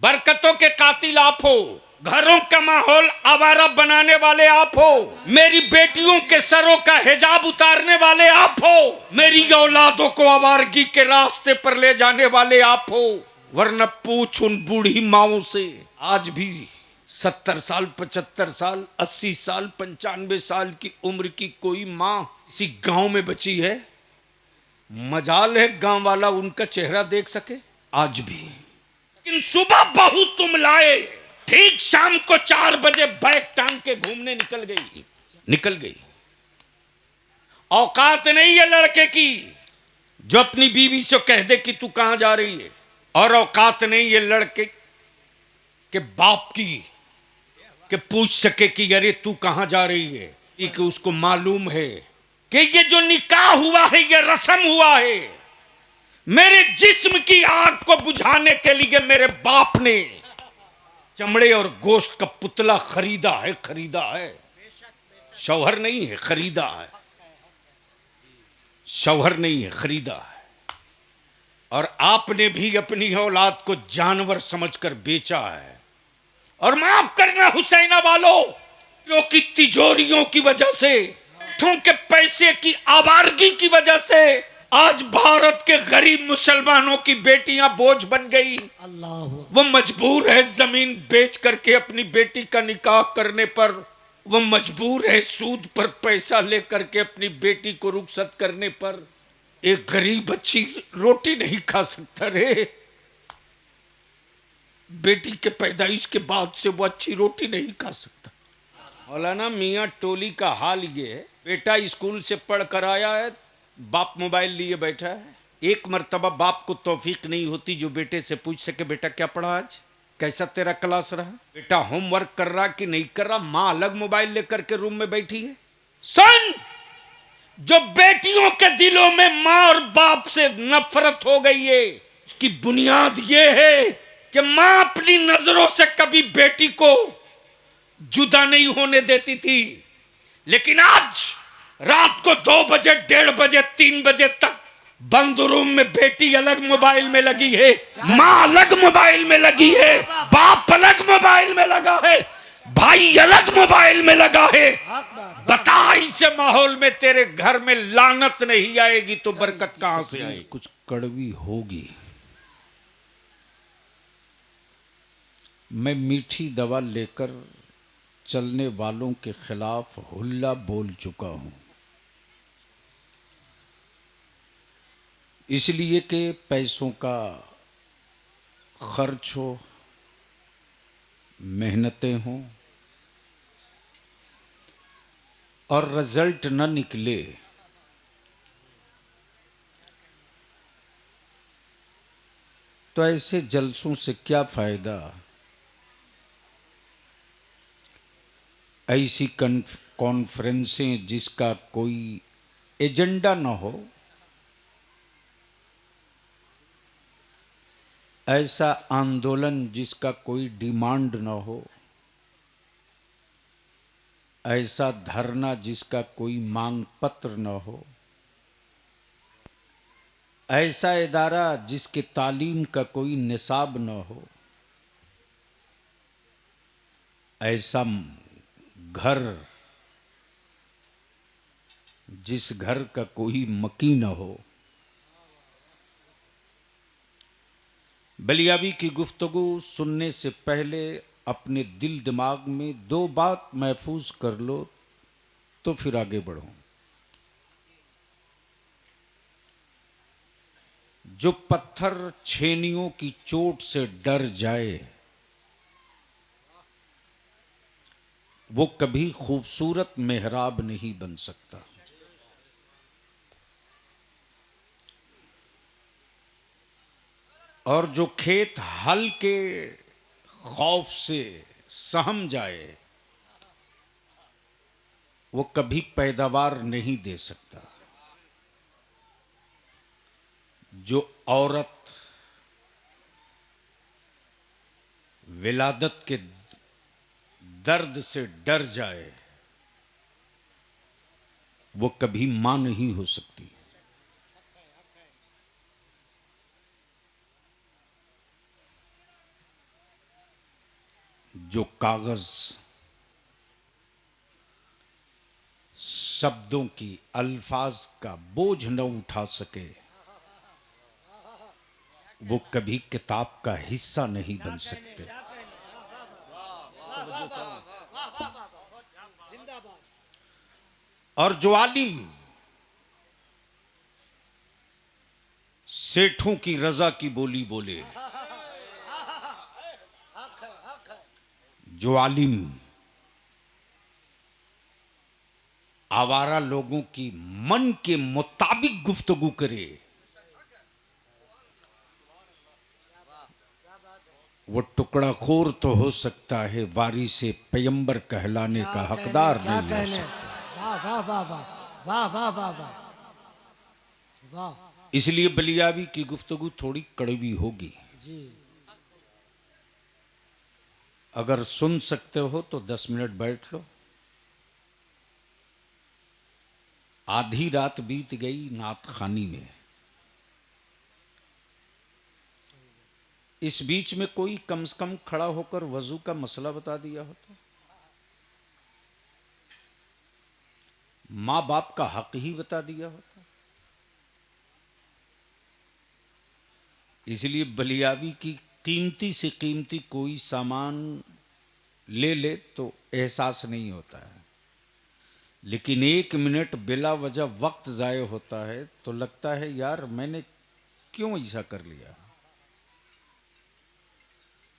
बरकतों के कातिल आप हो, घरों का माहौल आवारा बनाने वाले आप हो, मेरी बेटियों के सरों का हिजाब उतारने वाले आप हो, मेरी औलादों को आवारगी के रास्ते पर ले जाने वाले आप हो। वरना पूछ उन बूढ़ी माओं से, आज भी 70 साल, 75 साल, 80 साल, 95 साल की उम्र की कोई माँ इसी गांव में बची है? मजाल है गांव वाला उनका चेहरा देख सके आज भी। लेकिन सुबह बहू तुम लाए, ठीक शाम को 4 बजे बैग टांग के घूमने निकल गई। औकात नहीं है लड़के की जो अपनी बीवी से कह दे कि तू कहां जा रही है, और औकात नहीं है लड़के के बाप की कि पूछ सके कि अरे तू कहां जा रही है। कि उसको मालूम है कि ये जो निकाह हुआ है ये रस्म हुआ है, मेरे जिस्म की आग को बुझाने के लिए मेरे बाप ने चमड़े और गोश्त का पुतला खरीदा है। शौहर नहीं है, खरीदा है। शौहर नहीं है, खरीदा है। और आपने भी अपनी औलाद को जानवर समझकर बेचा है। और माफ करना हुसैना वालों, की तिजोरियों की वजह से, के पैसे की आवारगी की वजह से आज भारत के गरीब मुसलमानों की बेटियां बोझ बन गई। वो मजबूर है जमीन बेच करके अपनी बेटी का निकाह करने पर, वो मजबूर है सूद पर पैसा लेकर के अपनी बेटी को रुखसत करने पर। एक गरीब अच्छी रोटी नहीं खा सकता रे, बेटी के पैदाइश के बाद से वो अच्छी रोटी नहीं खा सकता। मौलाना मियाँ टोली का हाल ये है, बेटा स्कूल से पढ़ कर आया है, बाप मोबाइल लिए बैठा है। एक मर्तबा बाप को तौफीक नहीं होती जो बेटे से पूछ सके बेटा क्या पढ़ा आज, कैसा तेरा क्लास रहा, बेटा होमवर्क कर रहा कि नहीं कर रहा। माँ अलग मोबाइल लेकर के रूम में बैठी है। सुन, जो बेटियों के दिलों में माँ और बाप से नफरत हो गई है, उसकी बुनियाद ये है कि माँ अपनी नजरों से कभी बेटी को जुदा नहीं होने देती थी, लेकिन आज रात को 2 बजे, 1:30 बजे, 3 बजे तक बंद रूम में बेटी अलग मोबाइल में लगी है, माँ अलग मोबाइल में लगी है, बाप अलग मोबाइल में लगा है, भाई अलग मोबाइल में लगा है। बता, इसे माहौल में तेरे घर में लानत नहीं आएगी तो बरकत कहां से आएगी? कुछ कड़वी होगी। मैं मीठी दवा लेकर चलने वालों के खिलाफ हुल्ला बोल चुका हूं, इसलिए कि पैसों का खर्च हो, मेहनतें हों और रिजल्ट न निकले तो ऐसे जलसों से क्या फायदा। ऐसी कॉन्फ्रेंसें जिसका कोई एजेंडा न हो, ऐसा आंदोलन जिसका कोई डिमांड न हो, ऐसा धरना जिसका कोई मांग पत्र न हो, ऐसा इदारा जिसके तालीम का कोई निसाब न हो, ऐसा घर जिस घर का कोई मकी न हो। बलियावी की गुफ्तगू सुनने से पहले अपने दिल दिमाग में 2 बात महफूज कर लो तो फिर आगे बढ़ो। जो पत्थर छेनियों की चोट से डर जाए वो कभी खूबसूरत मेहराब नहीं बन सकता। और जो खेत हल के खौफ से सहम जाए वो कभी पैदावार नहीं दे सकता। जो औरत विलादत के दर्द से डर जाए वो कभी मां नहीं हो सकती। जो कागज शब्दों की, अल्फाज का बोझ न उठा सके, वो कभी किताब का हिस्सा नहीं बन सकते। और जो आलिम सेठों की रजा की बोली बोले, जो आलिम आवारा लोगों की मन के मुताबिक गुफ्तगू करे, वो टुकड़ाखोर तो हो सकता है, वारी से पैगंबर कहलाने का हकदार नहीं हो सकता। वाह वाह वाह वाह वाह वाह वाह वाह वाह। इसलिए बलियावी की गुफ्तगू थोड़ी कड़वी होगी जी। अगर सुन सकते हो तो 10 मिनट बैठ लो। आधी रात बीत गई नात खानी में, इस बीच में कोई कम से कम खड़ा होकर वजू का मसला बता दिया होता, मां बाप का हक ही बता दिया होता। इसलिए बलियावी की कीमती से कीमती कोई सामान ले ले तो एहसास नहीं होता है, लेकिन 1 मिनट बिला वजह वक्त जाय होता है तो लगता है यार मैंने क्यों ऐसा कर लिया।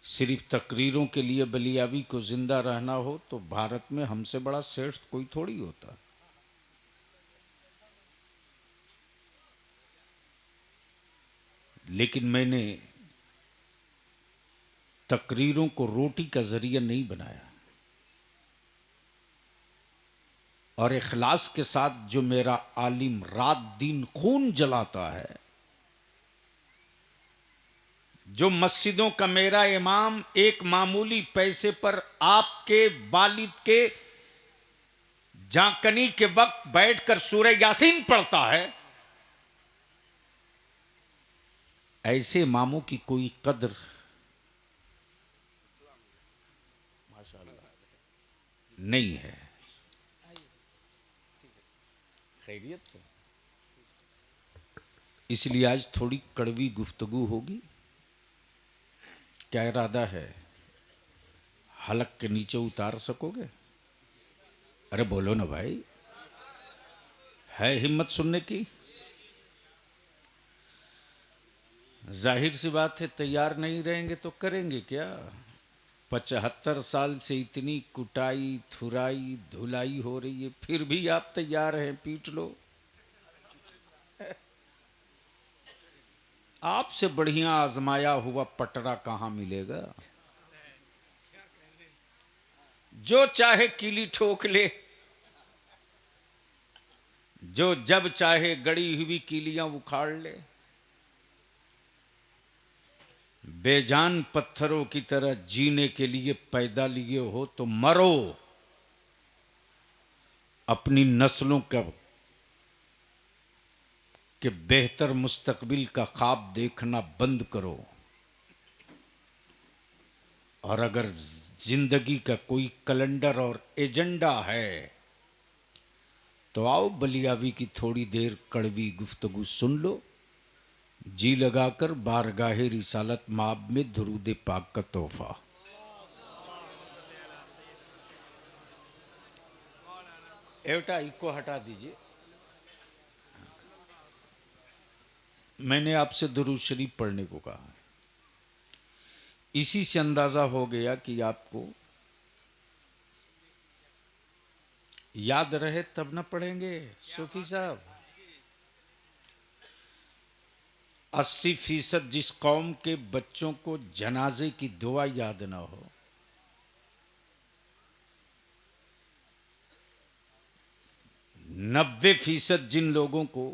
सिर्फ तकरीरों के लिए बलियावी को जिंदा रहना हो तो भारत में हमसे बड़ा सेठ कोई थोड़ी होता। लेकिन मैंने तकरीरों को रोटी का जरिया नहीं बनाया, और इखलास के साथ जो मेरा आलिम रात दिन खून जलाता है, जो मस्जिदों का मेरा इमाम एक मामूली पैसे पर आपके वालिद के जाकनी के वक्त बैठकर सूरह यासीन पढ़ता है, ऐसे इमामों की कोई कदर माशाअल्लाह नहीं है। खैरियत से इसलिए आज थोड़ी कड़वी गुफ्तगू होगी। क्या इरादा है, हलक के नीचे उतार सकोगे? अरे बोलो ना भाई, है हिम्मत सुनने की? जाहिर सी बात है तैयार नहीं रहेंगे तो करेंगे क्या। 75 साल से इतनी कुटाई थुराई धुलाई हो रही है, फिर भी आप तैयार हैं, पीट लो। आपसे बढ़िया आजमाया हुआ पटरा कहां मिलेगा। जो चाहे कीली ठोक ले, जो जब चाहे गड़ी हुई कीलियां उखाड़ ले, बेजान पत्थरों की तरह जीने के लिए पैदा लिए हो तो मरो। अपनी नस्लों का कि बेहतर मुस्तकबिल का ख्वाब देखना बंद करो, और अगर जिंदगी का कोई कैलेंडर और एजेंडा है तो आओ बलियावी की थोड़ी देर कड़वी गुफ्तगू सुन लो। जी लगाकर बारगाहे रिसालत माब में दुरूद पाक का तोहफा। एवटा इको हटा दीजिए। मैंने आपसे दुरूद शरीफ पढ़ने को कहा, इसी से अंदाजा हो गया कि आपको याद रहे तब न पढ़ेंगे। सूफी साहब, 80% जिस कौम के बच्चों को जनाजे की दुआ याद ना हो, 90% जिन लोगों को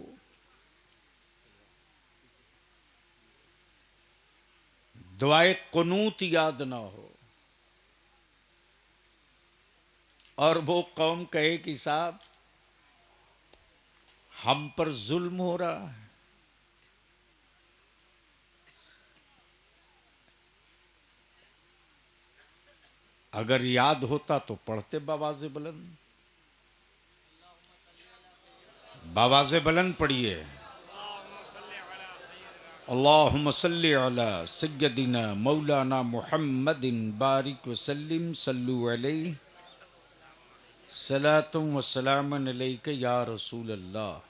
दुआए कुनूत याद ना हो, और वो कौम कहे कि साहब हम पर जुल्म हो रहा है, अगर याद होता तो पढ़ते बावाज़े बुलंद। बावाज़े बुलंद पढ़िए। अल्लाहुम्मा सल्ली अला सय्यदिना मौलाना मुहम्मदिन बारिक वसल्लिम सल्लु अलैहि सलातुम व सलामन अलैका या रसूल अल्लाह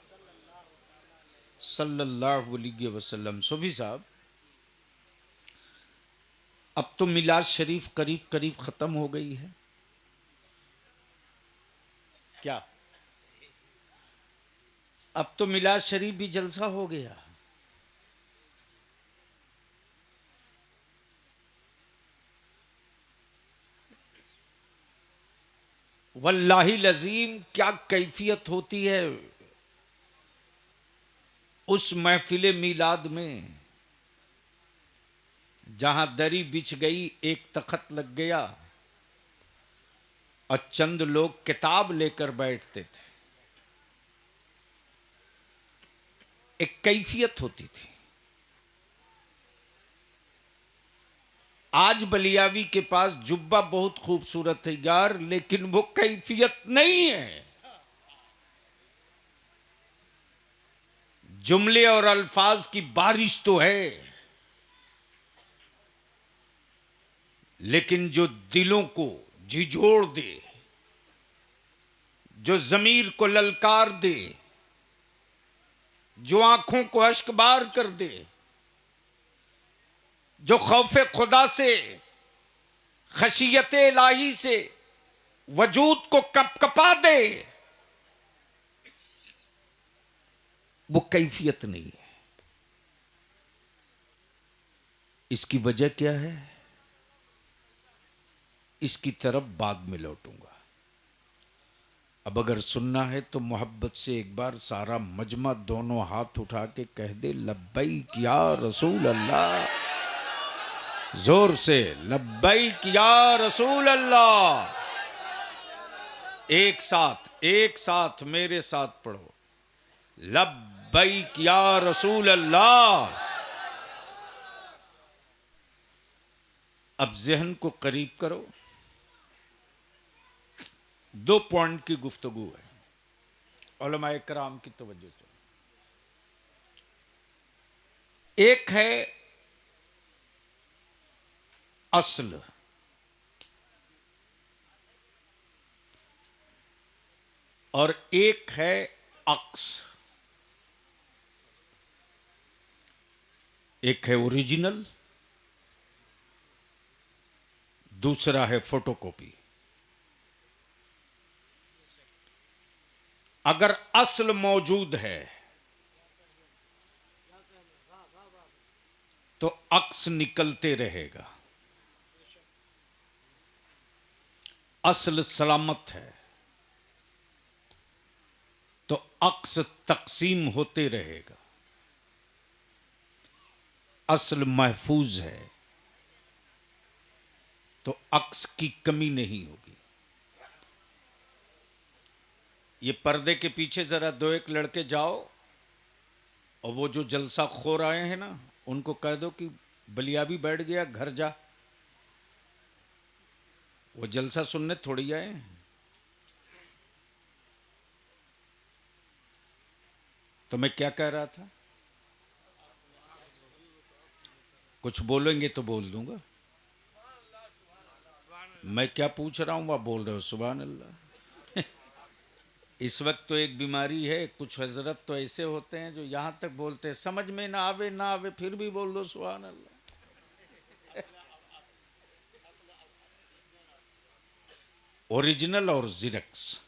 सल्लल्लाहु अलैहि वसल्लम। सूफी साहब, अब तो मिलाद शरीफ करीब करीब खत्म हो गई है क्या? अब तो मिलाद शरीफ भी जलसा हो गया। वल्लाही लजीम, क्या कैफियत होती है उस महफिल मिलाद में जहां दरी बिछ गई, एक तख्त लग गया और चंद लोग किताब लेकर बैठते थे। एक कैफियत होती थी। आज बलियावी के पास जुब्बा बहुत खूबसूरत है यार, लेकिन वो कैफियत नहीं है। जुमले और अल्फाज की बारिश तो है, लेकिन जो दिलों को झिझोड़ दे, जो जमीर को ललकार दे, जो आंखों को अश्कबार कर दे, जो खौफे खुदा से, खशियत इलाही से वजूद को कपकपा दे, वो कैफियत नहीं है। इसकी वजह क्या है, इसकी तरफ बाद में लौटूंगा। अब अगर सुनना है तो मोहब्बत से एक बार सारा मजमा दोनों हाथ उठा के कह दे, लब्बैक या रसूल अल्लाह। जोर से, लब्बैक या रसूल अल्लाह। एक साथ मेरे साथ पढ़ो, लब्बैक या रसूल अल्लाह। अब जहन को करीब करो। 2 पॉइंट की गुफ्तगू है, उलमाए कराम की तवज्जो से। एक है अस्ल, और एक है अक्स। एक है ओरिजिनल, दूसरा है फोटोकॉपी। अगर असल मौजूद है तो अक्स निकलते रहेगा। असल सलामत है तो अक्स तकसीम होते रहेगा। असल महफूज है तो अक्स की कमी नहीं होगी। ये पर्दे के पीछे जरा 2-1 लड़के जाओ और वो जो जलसा खोर आए हैं ना, उनको कह दो कि बलियाबी बैठ गया, घर जा। वो जलसा सुनने थोड़ी आए हैं। तो मैं क्या कह रहा था, कुछ बोलेंगे तो बोल दूंगा। मैं क्या पूछ रहा हूं वह बोल रहे हो, सुभान अल्लाह। इस वक्त तो एक बीमारी है, कुछ हजरत तो ऐसे होते हैं जो यहां तक बोलते हैं, समझ में ना आवे फिर भी बोल दो सुभान अल्लाह। ओरिजिनल और जिरक्स,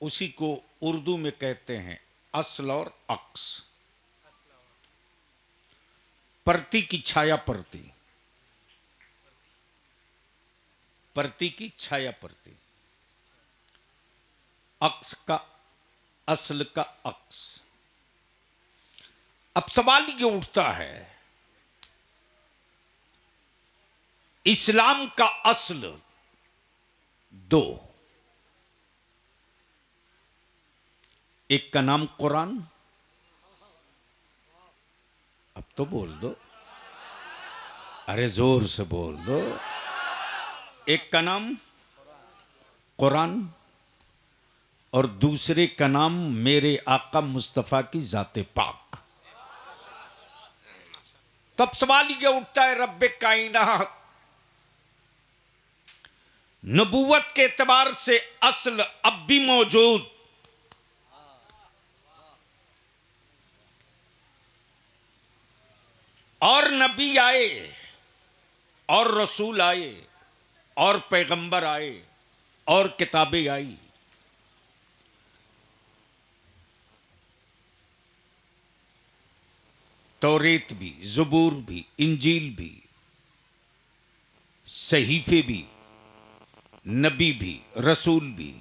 उसी को उर्दू में कहते हैं असल और अक्स। परती की छाया परती, परती की छाया परती, अक्स का असल का अक्स। अब सवाल ये उठता है, इस्लाम का असल 2, एक का नाम कुरान। अब तो बोल दो, अरे जोर से बोल दो। एक का नाम कुरान और दूसरे का नाम मेरे आका मुस्तफा की जाते पाक। तब सवाल ये उठता है, रब्बे कायनात नबूवत के एतबार से असल अब भी मौजूद, और नबी आए और रसूल आए और पैगंबर आए और किताबें आई, तौरेत भी, ज़बूर भी, इंजील भी, सहीफे भी, नबी भी, रसूल भी,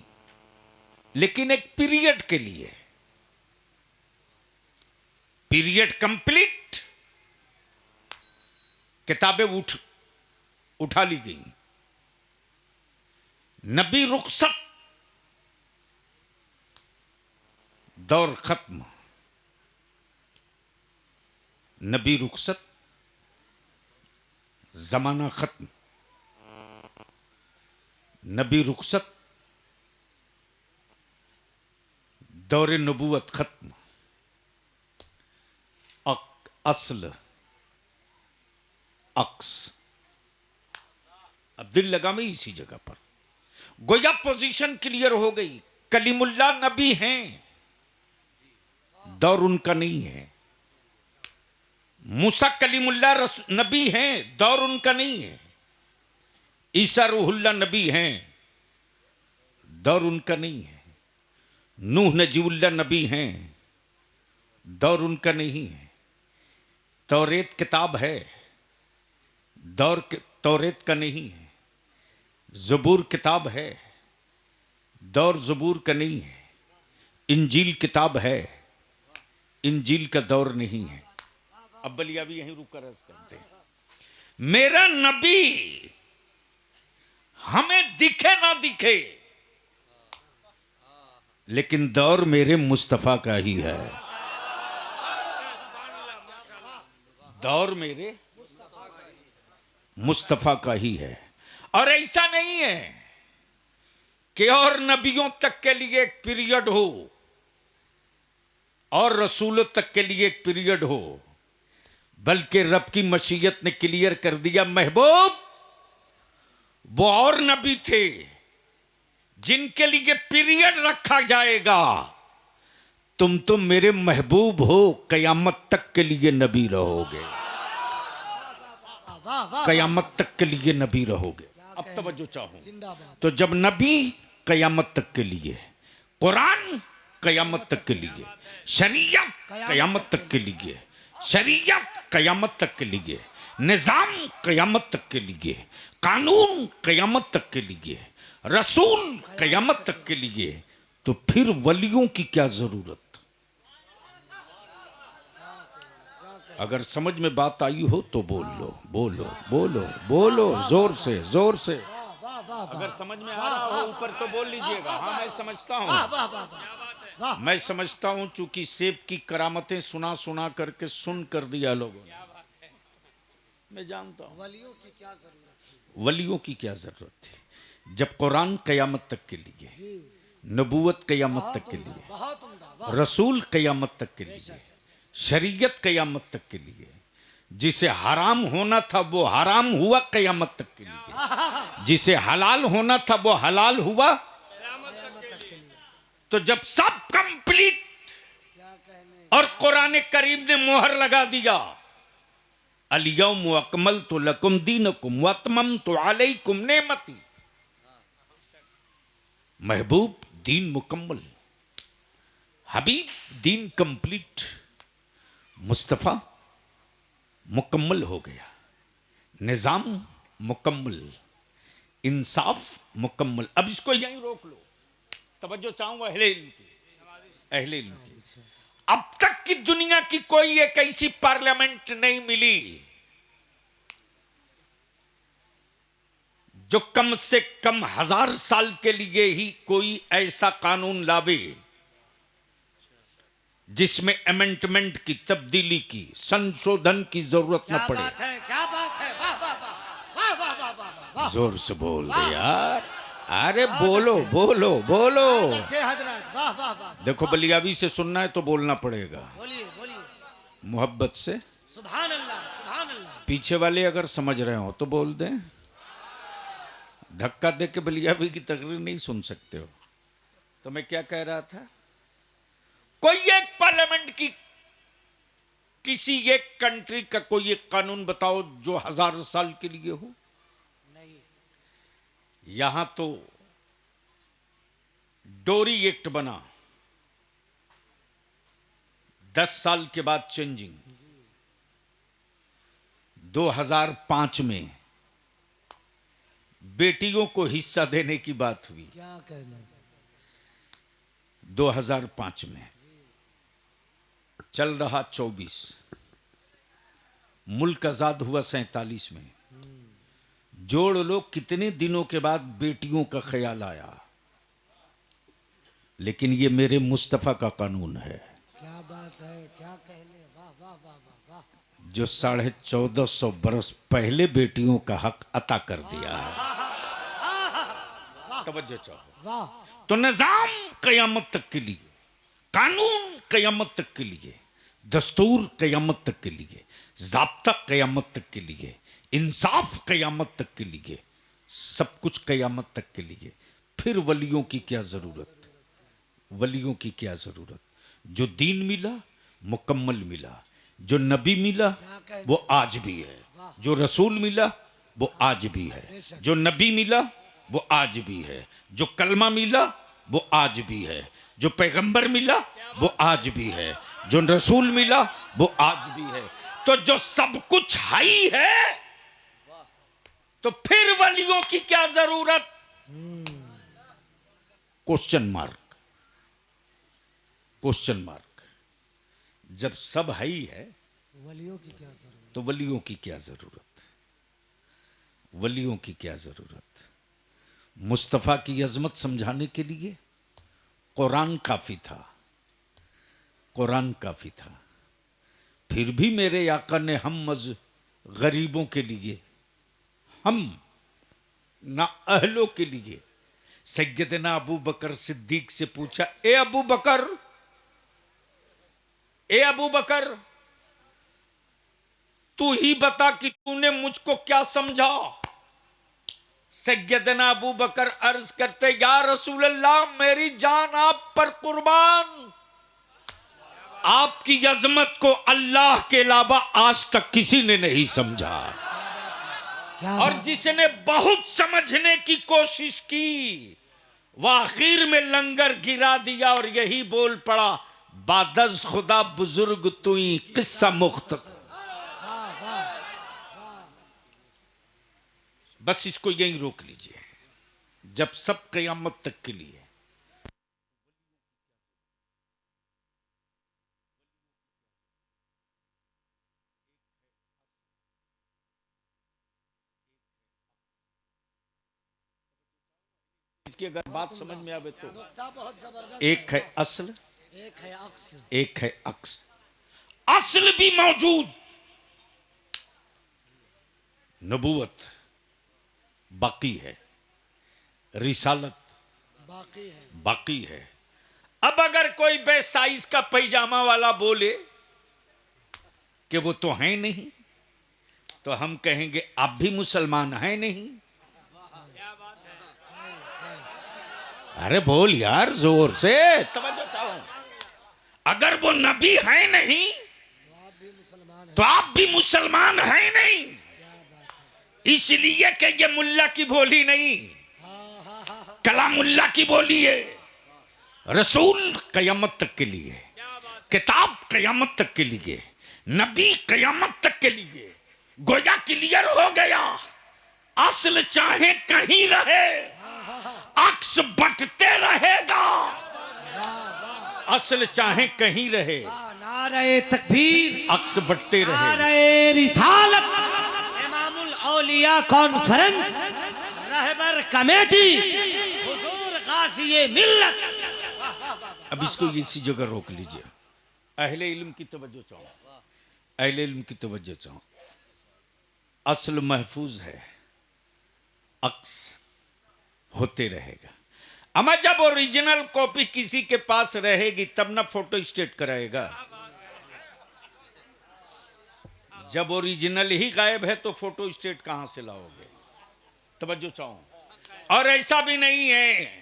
लेकिन एक पीरियड के लिए। पीरियड कंप्लीट, किताबें उठा ली गई, नबी रुखसत, दौर खत्म। नबी रुखसत, जमाना खत्म। नबी रुखसत, दौर नबूवत खत्म। असल अक्स। अब दिल लगा मैं इसी जगह पर, गोया पोजीशन क्लियर हो गई। कलीमुल्लाह नबी हैं, दौर उनका नहीं है। मूसा कलीमुल्लाह नबी हैं, दौर उनका नहीं है। ईसा रूहुल्लाह नबी हैं, दौर उनका नहीं है। नूह नजीउल्लाह नबी हैं, दौर उनका नहीं है। तौरेत किताब है, तौरेत का नहीं है। ज़बूर किताब है, दौर ज़बूर का नहीं है। इंजील किताब है, इंजील का दौर नहीं है। अब बलिया भी यहीं रुक कर अर्ज करते हैं, मेरा नबी हमें दिखे ना दिखे, लेकिन दौर मेरे मुस्तफा का ही है। दौर मेरे मुस्तफा का ही है। और ऐसा नहीं है कि और नबियों तक के लिए एक पीरियड हो और रसूलों तक के लिए एक पीरियड हो, बल्कि रब की मशीयत ने क्लियर कर दिया, महबूब वो और नबी थे जिनके लिए पीरियड रखा जाएगा, तुम तो मेरे महबूब हो, कयामत तक के लिए नबी रहोगे। वाह वाह कयामत तक के लिए नबी रहोगे। अब तवज्जो चाहूं जिंदाबाद। तो जब नबी कयामत तक के लिए, कुरान कयामत तक के लिए, शरीयत कयामत तक के लिए, शरीयत कयामत तक के लिए, निजाम कयामत तक के लिए, कानून कयामत तक के लिए, रसूल कयामत तक के लिए, तो फिर वलियों की क्या जरूरत? अगर समझ में बात आई हो तो बोल लो, बोलो बोलो बोलो, जोर से जोर से। वाह वाह अगर समझ में आ रहा हो ऊपर तो बोल लीजिएगा। हाँ मैं समझता हूँ, वाह वाह वाह वाह। मैं समझता हूँ, चूंकि सेब की करामतें सुना सुना करके सुन कर दिया लोगों ने। मैं जानता हूँ वलियों की क्या जरूरत है? वलियों की क्या जरूरत थी। जब कुरान कयामत तक के लिए, नबूवत कयामत तक के लिए, बहुत उम्दा। वाह रसूल कयामत तक के लिए, शरीयत कयामत तक के लिए, जिसे हराम होना था वो हराम हुआ कयामत तक के लिए, जिसे हलाल होना था वो हलाल हुआ। तो जब सब कंप्लीट क्या कहने। और कुरान करीम ने मोहर लगा दिया, अल-यौम अकमलतु लकुम दीनकुम व अतममतु अलैकुम नेमती, महबूब दीन मुकम्मल, हबीब दीन कंप्लीट, मुस्तफ़ा मुकम्मल हो गया, निज़ाम मुकम्मल, इंसाफ मुकम्मल। अब इसको यहीं रोक लो, तवज्जो चाहूंगा अहले इल्म की, अहले इल्म की। अब तक की दुनिया की कोई एक ऐसी पार्लियामेंट नहीं मिली जो कम से कम 1000 साल के लिए ही कोई ऐसा कानून लावे जिसमें अमेंडमेंट की, तब्दीली की, संशोधन की जरूरत न क्या पड़े। बात है, क्या बात है। वाह जोर से बोल दे यार, अरे बोलो बोलो बोलो। बहुत अच्छे हजरत, वाह वाह वाह। देखो बलियाबी से सुनना है तो बोलना पड़ेगा, बोलिए बोलिए। मोहब्बत से। सुभान अल्लाह सुभान अल्लाह। पीछे वाले अगर समझ रहे हो तो बोल दें, धक्का दे के बलियाबी की तकरीर नहीं सुन सकते हो। तो मैं क्या कह रहा था, कोई एक पार्लियामेंट की किसी एक कंट्री का कोई एक कानून बताओ जो 1000 साल के लिए हो। नहीं। यहां तो डोरी एक्ट बना, 10 साल के बाद चेंजिंग। 2005 में बेटियों को हिस्सा देने की बात हुई, क्या कहने। 2005 में। चल रहा 24, मुल्क आजाद हुआ 47 में। जोड़ लो कितने दिनों के बाद बेटियों का ख्याल आया। लेकिन ये मेरे मुस्तफा का कानून है, क्या बात है, क्या कहने, वाह वाह वाह वाह वाह। जो 1450 बरस पहले बेटियों का हक अता कर दिया है। तवज्जो चाहो। वाह। तो निजाम कयामत तक के लिए, कानून कयामत तक के लिए, दस्तूर कयामत तक के लिए, ज़ाब्ता कयामत तक के लिए, इंसाफ कयामत तक के लिए, सब कुछ कयामत तक के लिए। फिर वलियों की क्या जरूरत, वलियों की क्या जरूरत। जो दीन मिला मुकम्मल मिला, जो नबी मिला वो आज भी है, जो रसूल मिला वो आज भी है, जो नबी मिला वो आज भी है, जो कलमा मिला वो आज भी है, जो पैगंबर मिला वो आज भी है, जो रसूल मिला वो आज भी है। तो जो सब कुछ हाई है, तो फिर वलियों की क्या जरूरत। Question mark, question mark. जब सब हाई है वलियों की क्या जरूरत। तो वलियों की क्या जरूरत, वलियों की क्या जरूरत। मुस्तफा की अजमत समझाने के लिए कुरान काफी था, कुरान काफी था। फिर भी मेरे आका ने हम गरीबों के लिए, हम ना अहलों के लिए, सैयदना अबू बकर सिद्दीक से पूछा, ए अबू बकर, ए अबू बकर, तू ही बता कि तूने मुझको क्या समझा। सैयदना अबू बकर अर्ज करते, या रसूल अल्लाह, मेरी जान आप पर कुर्बान, आपकी अजमत को अल्लाह के अलावा आज तक किसी ने नहीं समझा। और जिसने बहुत समझने की कोशिश की वह आखिर में लंगर गिरा दिया और यही बोल पड़ा, बादज खुदा बुजुर्ग तुई किस्सा मुख्तसर। बस इसको यहीं रोक लीजिए। जब सब क़यामत तक के लिए, इसकी अगर बात समझ में आवे तो, बहुत जबरदस्त। एक है असल, एक है अक्स। एक है अक्स। असल भी मौजूद, नबूवत बाकी है, रिसालत बाकी है। बाकी है। अब अगर कोई बेसाइज का पैजामा वाला बोले कि वो तो है नहीं, तो हम कहेंगे आप भी मुसलमान हैं नहीं। अरे बोल यार जोर से, तवज्जो चाहो। अगर वो नबी है नहीं तो आप भी मुसलमान हैं नहीं। इसलिए कि ये मुल्ला की बोली नहीं, कलामुल्ला की बोली है। रसूल कयामत तक के लिए, किताब कयामत तक के लिए, नबी कयामत तक के लिए। गोया क्लियर हो गया, असल चाहे कहीं रहे, अक्स बटते रहेगा। असल चाहे कहीं रहे, नारे तकबीर, अक्स बटते रहे। नारे रिसालत, इमामुल औलिया कॉन्फ्रेंस, रहबर कमेटी, हुजूर गाज़ी मिल्लत। अब इसको इसी जगह रोक लीजिए। अहले इल्म की तवज्जो चाहो, अहले इल्म की तवज्जो चाहो। असल महफूज है, अक्स होते रहेगा। अमा जब ओरिजिनल कॉपी किसी के पास रहेगी तब ना फोटो स्टेट कराएगा। जब ओरिजिनल ही गायब है तो फोटो स्टेट कहां से लाओगे? तवज्जो चाहो। और ऐसा भी नहीं है,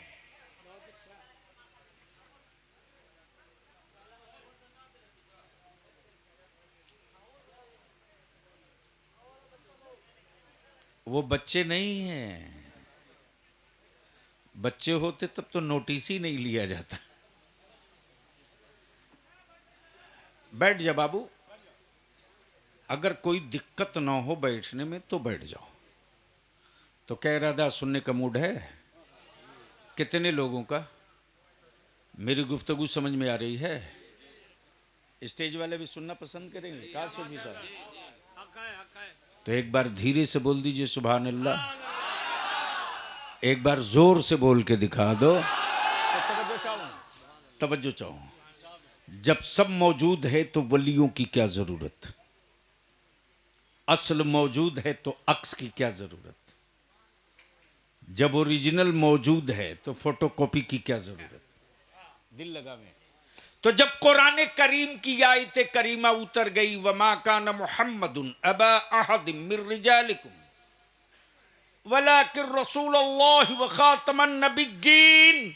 वो बच्चे नहीं हैं। बच्चे होते तब तो नोटिस ही नहीं लिया जाता। बैठ जा बाबू, अगर कोई दिक्कत ना हो बैठने में तो बैठ जाओ। तो क्या इरादा, सुनने का मूड है? कितने लोगों का? मेरी गुफ्तगू समझ में आ रही है? स्टेज वाले भी सुनना पसंद करेंगे? कहा सुन साहब? तो एक बार धीरे से बोल दीजिए सुभान अल्लाह। एक बार जोर से बोल के दिखा दो। तवज्जो चाहो। जब सब मौजूद है तो वलियों की क्या जरूरत? असल मौजूद है तो अक्स की क्या जरूरत? जब ओरिजिनल मौजूद है तो फोटोकॉपी की क्या जरूरत? दिल लगा में। तो जब कुरान करीम की आयत करीमा उतर गई, वमा कान मुहम्मदुन अबा अहद मिर रिजालिकुम वलाकिन रसूलुल्लाह व खातमन नबिय्यीन,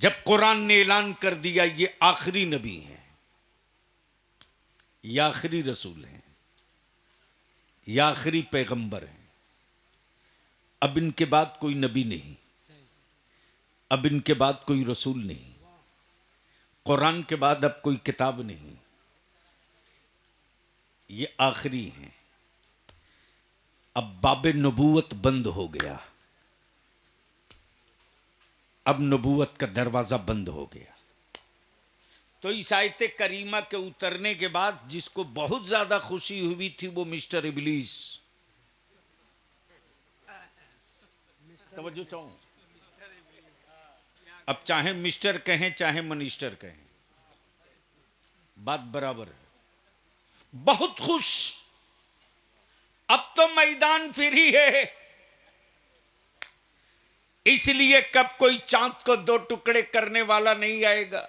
जब कुरान ने ऐलान कर दिया ये आखिरी नबी हैं, ये आखिरी रसूल हैं, ये आखिरी पैगंबर हैं, अब इनके बाद कोई नबी नहीं, अब इनके बाद कोई रसूल नहीं, कुरान के बाद अब कोई किताब नहीं, ये आखिरी हैं। अब बाबे नबूवत बंद हो गया, अब नबूवत का दरवाजा बंद हो गया। तो इस आयत करीमा के उतरने के बाद जिसको बहुत ज्यादा खुशी हुई थी वो मिस्टर इबलीस। तवज्जो चाहो। अब चाहे मिस्टर कहें चाहे मनिस्टर कहें, बात बराबर है। बहुत खुश, अब तो मैदान फ्री है। इसलिए कब कोई चांद को दो टुकड़े करने वाला नहीं आएगा,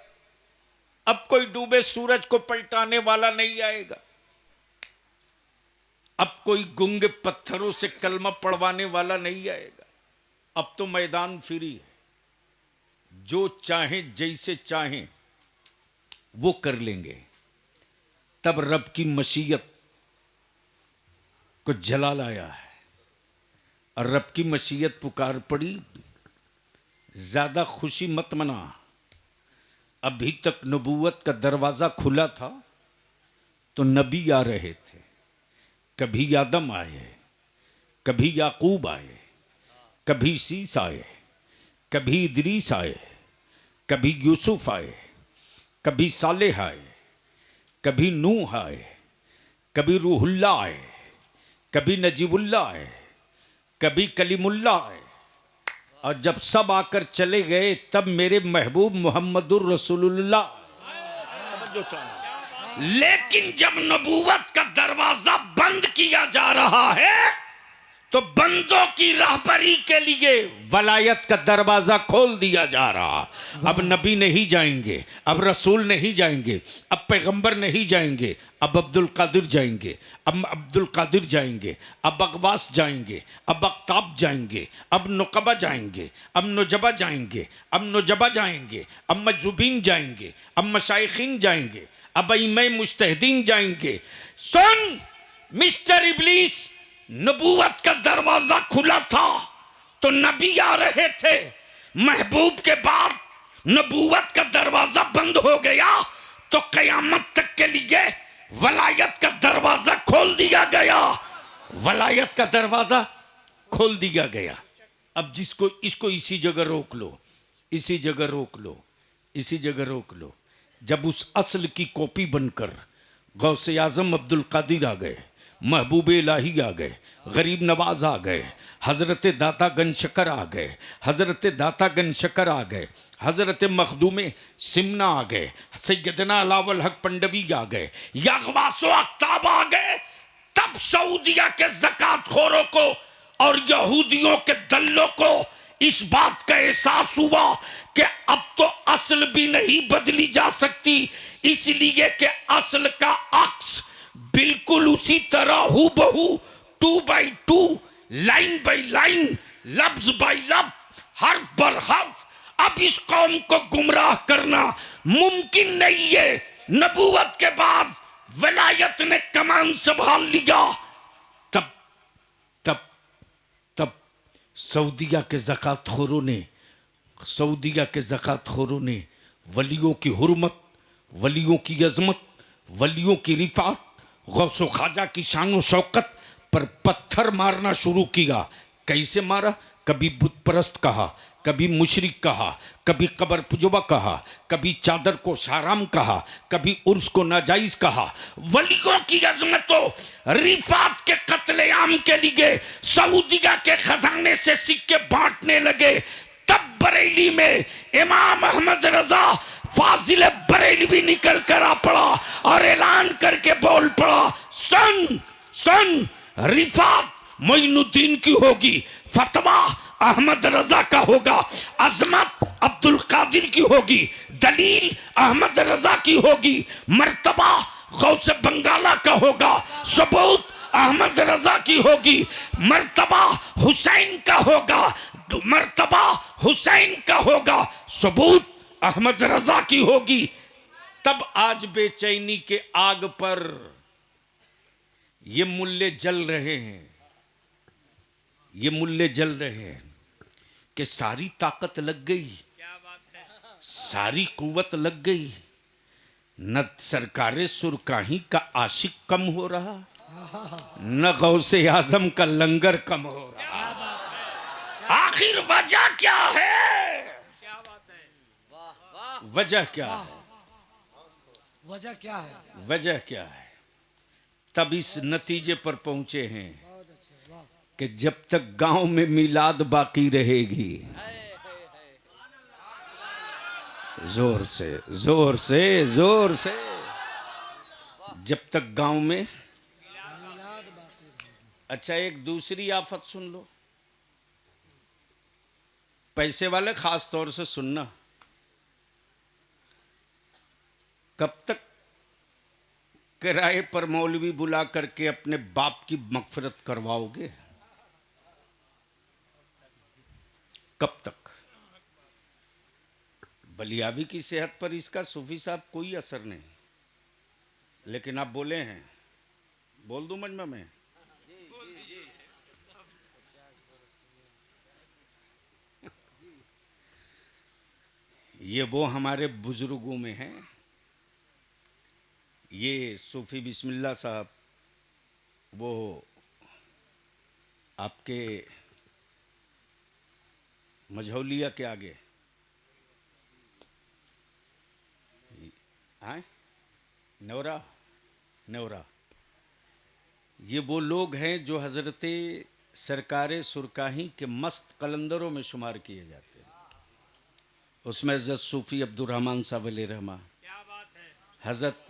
अब कोई डूबे सूरज को पलटाने वाला नहीं आएगा, अब कोई गूंगे पत्थरों से कलमा पढ़वाने वाला नहीं आएगा। अब तो मैदान फ्री है, जो चाहें जैसे चाहें वो कर लेंगे। तब रब की मशीयत को जलाल आया है और रब की मशीयत पुकार पड़ी, ज्यादा खुशी मत मना, अभी तक नबूवत का दरवाजा खुला था तो नबी आ रहे थे। कभी आदम आए, कभी याकूब आए, कभी सीस आए, कभी इदरीस आए, कभी यूसुफ आए, कभी सालेह आए, कभी नूह आए, कभी रूहुल्ला आए, कभी नजीबुल्ला आए, कभी कलीमुल्ला आए। और जब सब आकर चले गए तब मेरे महबूब मोहम्मदुर रसूलुल्लाह। लेकिन जब नबूवत का दरवाजा बंद किया जा रहा है तो बंदों की राहबरी के लिए वलायत का दरवाजा खोल दिया जा रहा। अब नबी नहीं जाएंगे, अब रसूल नहीं जाएंगे, अब पैगंबर नहीं जाएंगे, अब अब्दुल कादिर जाएंगे, अब अब्दुल कादिर जाएंगे, अब अकवास जाएंगे, अब अक्ताब जाएंगे, अब नुकबा जाएंगे, अब नुजबा जाएंगे, अब नुजबा जाएंगे, अब मजूबीन जाएंगे, अब मशाइखीन जाएंगे, अब इमाम मुज्तहिदीन जाएंगे। सुन मिस्टर इब्लीस, नबूवत का दरवाजा खुला था तो नबी आ रहे थे, महबूब के बाद नबूवत का दरवाजा बंद हो गया तो कयामत तक के लिए वलायत का दरवाजा खोल दिया गया, वलायत का दरवाजा खोल दिया गया। अब जिसको इसको इसी जगह रोक लो, इसी जगह रोक लो, इसी जगह रोक लो। जब उस असल की कॉपी बनकर गौसे आजम अब्दुल कादिर आ गए, महबूब इलाही आ गए, गरीब नवाज आ गए, हजरत दाता गनशकर आ गए, हजरत दाता गनशकर आ गए, हजरत मखदूम सिमना आ गए, सैयदना अलावल हक पंडवी आ गए, यागवासो अख्ताब आ गए, तब तब सऊदिया के ज़कात खोरों को और यहूदियों के दल्लों को इस बात का एहसास हुआ कि अब तो असल भी नहीं बदली जा सकती, इसलिए कि असल का अक्स बिल्कुल उसी तरह हूबहू 2x2 लाइन बाई लाइन लफ्ज बाई लफ्ज हर्फ बर हर्फ अब इस कौम को गुमराह करना मुमकिन नहीं है। नबूवत के बाद वलायत ने कमान संभाल लिया, तब तब तब सऊदिया के ज़कात खोरों ने वलियों की हुर्मत, वलियों की अजमत, वलियों की रिफात, गौसो ख्वाजा की शान शौकत पर पत्थर मारना शुरू किया। कैसे मारा? कभी बुत परस्त कहा, कभी मुशरिक कहा, कभी कबर पुजवा कहा, कभी चादर को शाराम कहा, कभी उर्स को नाजायज कहा। वलियों की अजमतों रिफात के कत्लेआम के लिए सऊदिया के खजाने से सिक्के बांटने लगे। तब बरेली में इमाम अहमद रजा फाजिल बरेलवी निकल कर आ पड़ा और ऐलान करके बोल पड़ा, सन रिफात मोइनुद्दीन की होगी, फतवा अहमद रजा का होगा, अजमत अब्दुल कादिर की होगी, दलील अहमद रजा की होगी, मर्तबा गौसे बंगाला का होगा, सबूत अहमद रजा की होगी, मर्तबा हुसैन का होगा, मर्तबा हुसैन का होगा, सबूत अहमद रजा की होगी। तब आज बेचैनी के आग पर ये मुल्ले जल रहे हैं, ये मुल्ले जल रहे हैं कि सारी ताकत लग गई, सारी कुव्वत लग गई, न सरकारे सुरकाही का आशिक कम हो रहा, न गौसे आजम का लंगर कम हो रहा। आखिर वजह क्या है? वजह क्या है? वजह क्या है? वजह क्या है? तब इस नतीजे पर पहुंचे हैं बहुत अच्छे, वाह। कि जब तक गांव में मिलाद बाकी रहेगी, जोर से जोर से जोर से, जब तक गांव में। मिलाद बाकी रहेगी। अच्छा, एक दूसरी आफत सुन लो, पैसे वाले खास तौर से सुनना। कब तक किराए पर मौलवी बुला करके अपने बाप की मगफिरत करवाओगे? कब तक? बलियाबी की सेहत पर इसका सूफी साहब कोई असर नहीं, लेकिन आप बोले हैं, बोल दूं मजमा में? ये वो हमारे बुजुर्गों में हैं, ये सूफी बिस्मिल्लाह साहब, वो आपके मझौलिया के आगे आए, नेवरा, ये वो लोग हैं जो हजरते सरकारे सुरकाही के मस्त कलंदरों में शुमार किए जाते हैं। उसमें हजरत सूफी अब्दुर्रहमान साहब अलैहि रहमा, हजरत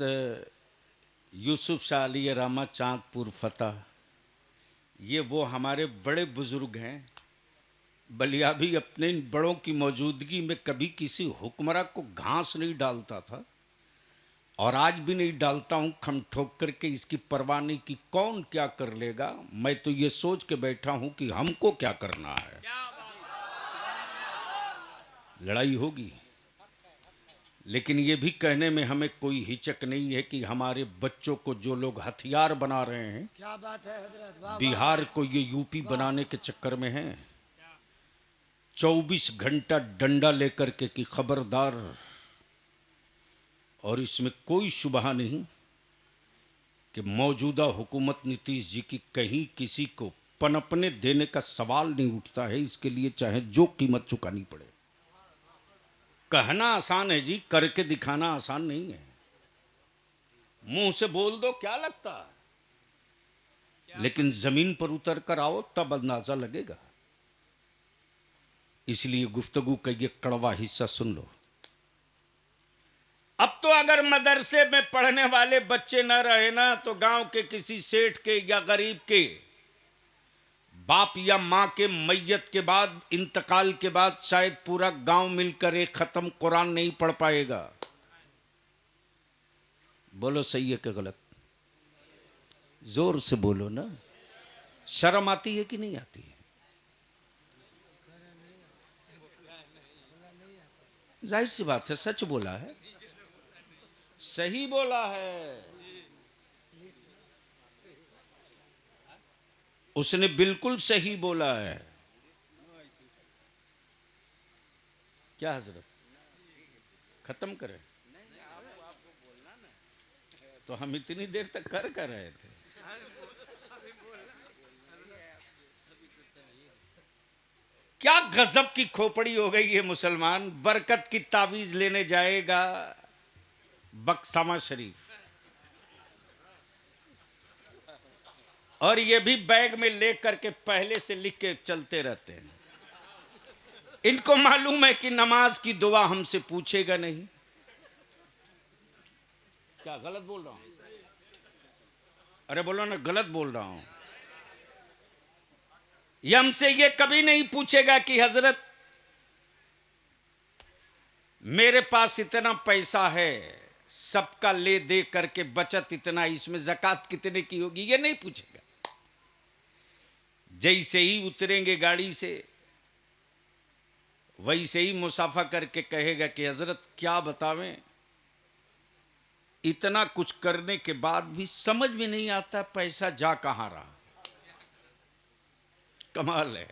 यूसुफ शाह अली रामा चांदपुर फतह, ये वो हमारे बड़े बुजुर्ग हैं। बलियाबी अपने इन बड़ों की मौजूदगी में कभी किसी हुक्मरान को घास नहीं डालता था और आज भी नहीं डालता हूँ, खम ठोक करके, इसकी परवाह नहीं कि कौन क्या कर लेगा। मैं तो ये सोच के बैठा हूँ कि हमको क्या करना है। लड़ाई होगी, लेकिन ये भी कहने में हमें कोई हिचक नहीं है कि हमारे बच्चों को जो लोग हथियार बना रहे हैं, क्या बात है हजरत, वाह, बिहार को ये यूपी बनाने के चक्कर में हैं। 24 घंटा डंडा लेकर के कि खबरदार, और इसमें कोई शुबहा नहीं कि मौजूदा हुकूमत नीतीश जी की कहीं किसी को पनपने देने का सवाल नहीं उठता है। इसके लिए चाहे जो कीमत चुकानी पड़े। कहना आसान है जी, करके दिखाना आसान नहीं है। मुंह से बोल दो क्या लगता है, लेकिन जमीन पर उतर कर आओ तब अंदाजा लगेगा। इसलिए गुफ्तगू का ये कड़वा हिस्सा सुन लो। अब तो अगर मदरसे में पढ़ने वाले बच्चे न रहे ना तो गांव के किसी सेठ के या गरीब के बाप या मां के मैयत के बाद, इंतकाल के बाद शायद पूरा गांव मिलकर एक खत्म कुरान नहीं पढ़ पाएगा। बोलो सही है कि गलत? जोर से बोलो ना। शर्म आती है कि नहीं आती है? जाहिर सी बात है, सच बोला है, सही बोला है, उसने बिल्कुल सही बोला है। क्या हजरत, खत्म करें? तो हम इतनी देर तक कर रहे थे। क्या गजब की खोपड़ी हो गई है मुसलमान। बरकत की तावीज लेने जाएगा बक्सामा शरीफ, और ये भी बैग में लेकर के पहले से लिख के चलते रहते हैं। इनको मालूम है कि नमाज की दुआ हमसे पूछेगा नहीं। क्या गलत बोल रहा हूं? अरे बोलो ना, गलत बोल रहा हूं। ये हमसे ये कभी नहीं पूछेगा कि हजरत मेरे पास इतना पैसा है, सबका ले दे करके बचत इतना, इसमें ज़कात कितने की होगी, ये नहीं पूछेगा। जैसे ही उतरेंगे गाड़ी से वैसे ही मुसाफा करके कहेगा कि हजरत क्या बतावें, इतना कुछ करने के बाद भी समझ में नहीं आता पैसा जा कहां रहा। कमाल है।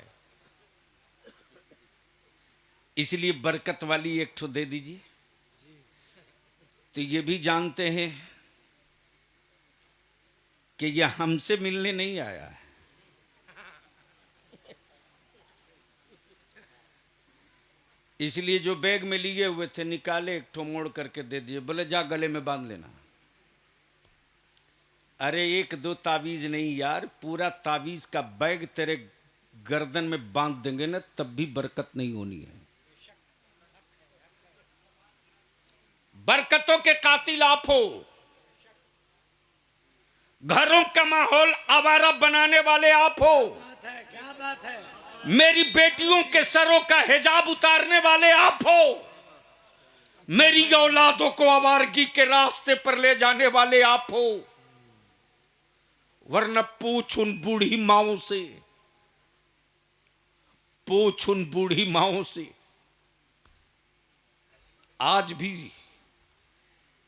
इसलिए बरकत वाली एक ठो दे दीजिए। तो ये भी जानते हैं कि यह हमसे मिलने नहीं आया है। इसलिए जो बैग में लिए हुए थे निकाले, एक ठो मोड़ करके दे दिए, बोले जा गले में बांध लेना। अरे एक दो तावीज नहीं यार, पूरा तावीज का बैग तेरे गर्दन में बांध देंगे ना तब भी बरकत नहीं होनी है। बरकतों के कातिल आप हो। घरों का माहौल आवारा बनाने वाले आप हो। बात है, क्या बात है? मेरी बेटियों के सरों का हिजाब उतारने वाले आप हो। मेरी औलादों को आवारगी के रास्ते पर ले जाने वाले आप हो। वरना पूछ उन बूढ़ी माओं से, पूछ उन बूढ़ी माओं से, आज भी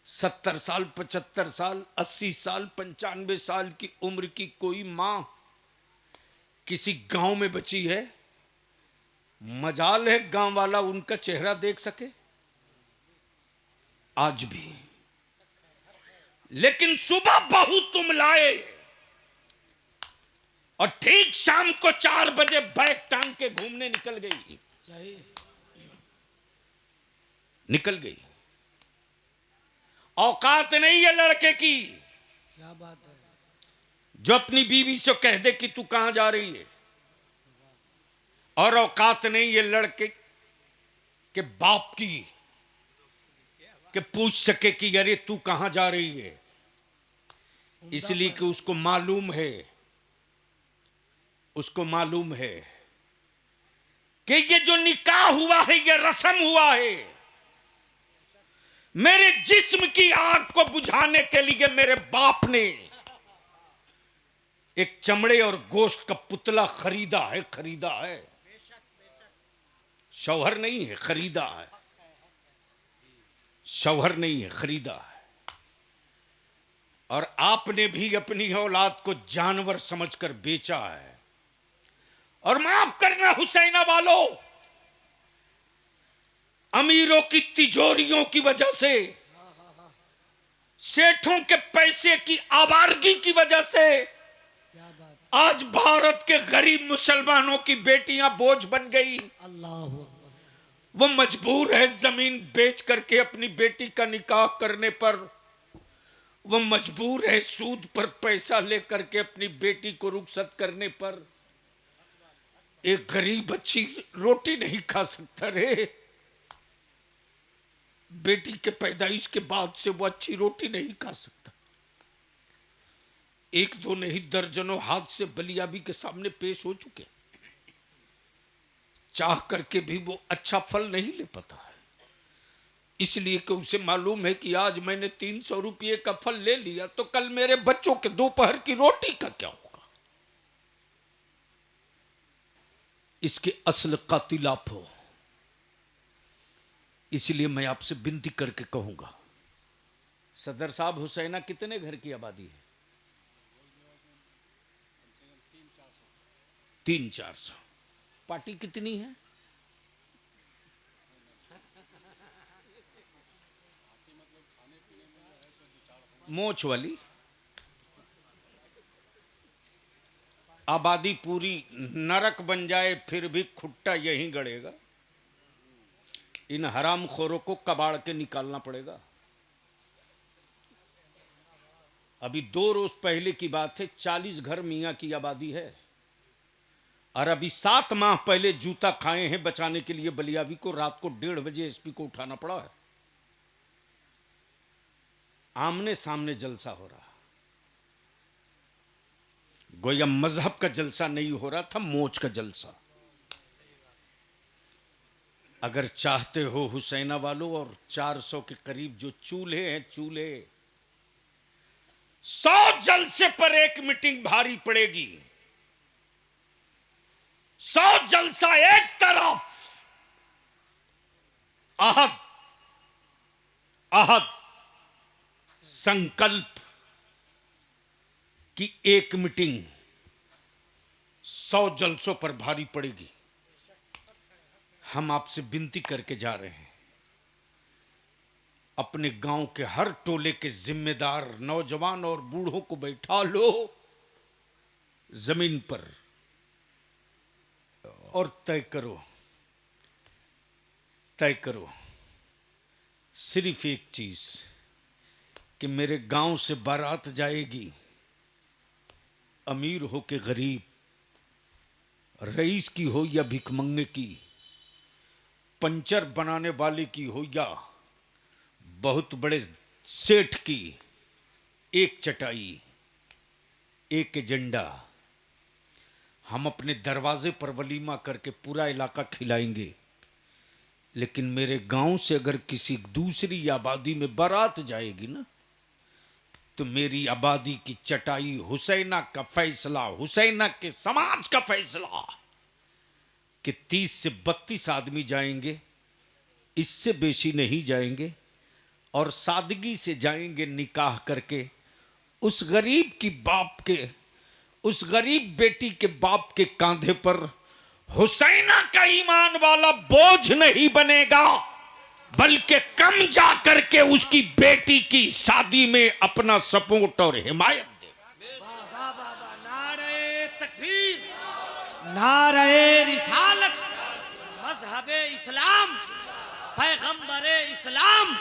70 साल, 75 साल, 80 साल, 95 साल की उम्र की कोई मां किसी गांव में बची है? मजाल है गांव वाला उनका चेहरा देख सके आज भी। लेकिन सुबह बहू तुम लाए और ठीक शाम को 4 बजे बैग टांग के घूमने निकल गई। सही। निकल गई। औकात नहीं है लड़के की क्या बात है? जो अपनी बीवी से कह दे कि तू कहां जा रही है, और औकात नहीं है लड़के के बाप की कि पूछ सके कि अरे तू कहां जा रही है। इसलिए कि उसको मालूम है, उसको मालूम है कि ये जो निकाह हुआ है ये रस्म हुआ है। मेरे जिस्म की आग को बुझाने के लिए मेरे बाप ने एक चमड़े और गोश्त का पुतला खरीदा है, खरीदा है। शौहर नहीं है, खरीदा है। शौहर नहीं है, खरीदा है। और आपने भी अपनी औलाद को जानवर समझकर बेचा है। और माफ करना हुसैना वालों, अमीरों की तिजोरियों की वजह से, सेठों के पैसे की आवारगी की वजह से क्या बात? आज भारत के गरीब मुसलमानों की बेटियां बोझ बन गई। अल्लाह अकबर। वो मजबूर है जमीन बेच करके अपनी बेटी का निकाह करने पर। वो मजबूर है सूद पर पैसा लेकर के अपनी बेटी को रुखसत करने पर। एक गरीब अच्छी रोटी नहीं खा सकता रे। बेटी के पैदाइश के बाद से वो अच्छी रोटी नहीं खा सकता। एक दो नहीं दर्जनों हादसे बलियाबी के सामने पेश हो चुके, चाह करके भी वो अच्छा फल नहीं ले पाता है, इसलिए कि उसे मालूम है कि आज मैंने 300 रुपये का फल ले लिया तो कल मेरे बच्चों के दोपहर की रोटी का क्या होगा। इसके असल कातिल आप हो, इसलिए मैं आपसे विनती करके कहूंगा, सदर साहब हुसैना कितने घर की आबादी है? 300-400। पार्टी कितनी है? मोछ वाली आबादी पूरी नरक बन जाए फिर भी खुट्टा यहीं गड़ेगा। इन हरामखोरों को कबाड़ के निकालना पड़ेगा। अभी 2 रोज पहले की बात है, 40 घर मियां की आबादी है, और अभी 7 माह पहले जूता खाए हैं बचाने के लिए बलियाबी को। रात को 1:30 बजे एसपी को उठाना पड़ा है। आमने सामने जलसा हो रहा, गोया मजहब का जलसा नहीं हो रहा था, मोच का जलसा। अगर चाहते हो हुसैना वालों, और 400 के करीब जो चूल्हे हैं, चूल्हे 100 जलसे पर एक मीटिंग भारी पड़ेगी। 100 जलसा एक तरफ, अहद अहद संकल्प की एक मीटिंग 100 जलसों पर भारी पड़ेगी। हम आपसे विनती करके जा रहे हैं, अपने गांव के हर टोले के जिम्मेदार नौजवान और बूढ़ों को बैठा लो जमीन पर और तय करो सिर्फ एक चीज, कि मेरे गांव से बारात जाएगी, अमीर हो के गरीब, रईस की हो या भिखमंगे की, पंचर बनाने वाले की हो या बहुत बड़े सेठ की, एक चटाई, एक एजेंडा। हम अपने दरवाजे पर वलीमा करके पूरा इलाका खिलाएंगे, लेकिन मेरे गांव से अगर किसी दूसरी आबादी में बारात जाएगी ना, तो मेरी आबादी की चटाई हुसैना का फैसला, हुसैना के समाज का फैसला कि 30 से 32 आदमी जाएंगे, इससे बेशी नहीं जाएंगे, और सादगी से जाएंगे निकाह करके। उस गरीब बेटी के बाप के कांधे पर हुसैना का ईमान वाला बोझ नहीं बनेगा, बल्कि कम जा करके उसकी बेटी की शादी में अपना सपोर्ट और हिमायत दे। वाह वाह वाह वाह, नारे तकबीर, नारे रिसालत, मजहबे इस्लाम, पैगंबरे इस्लाम,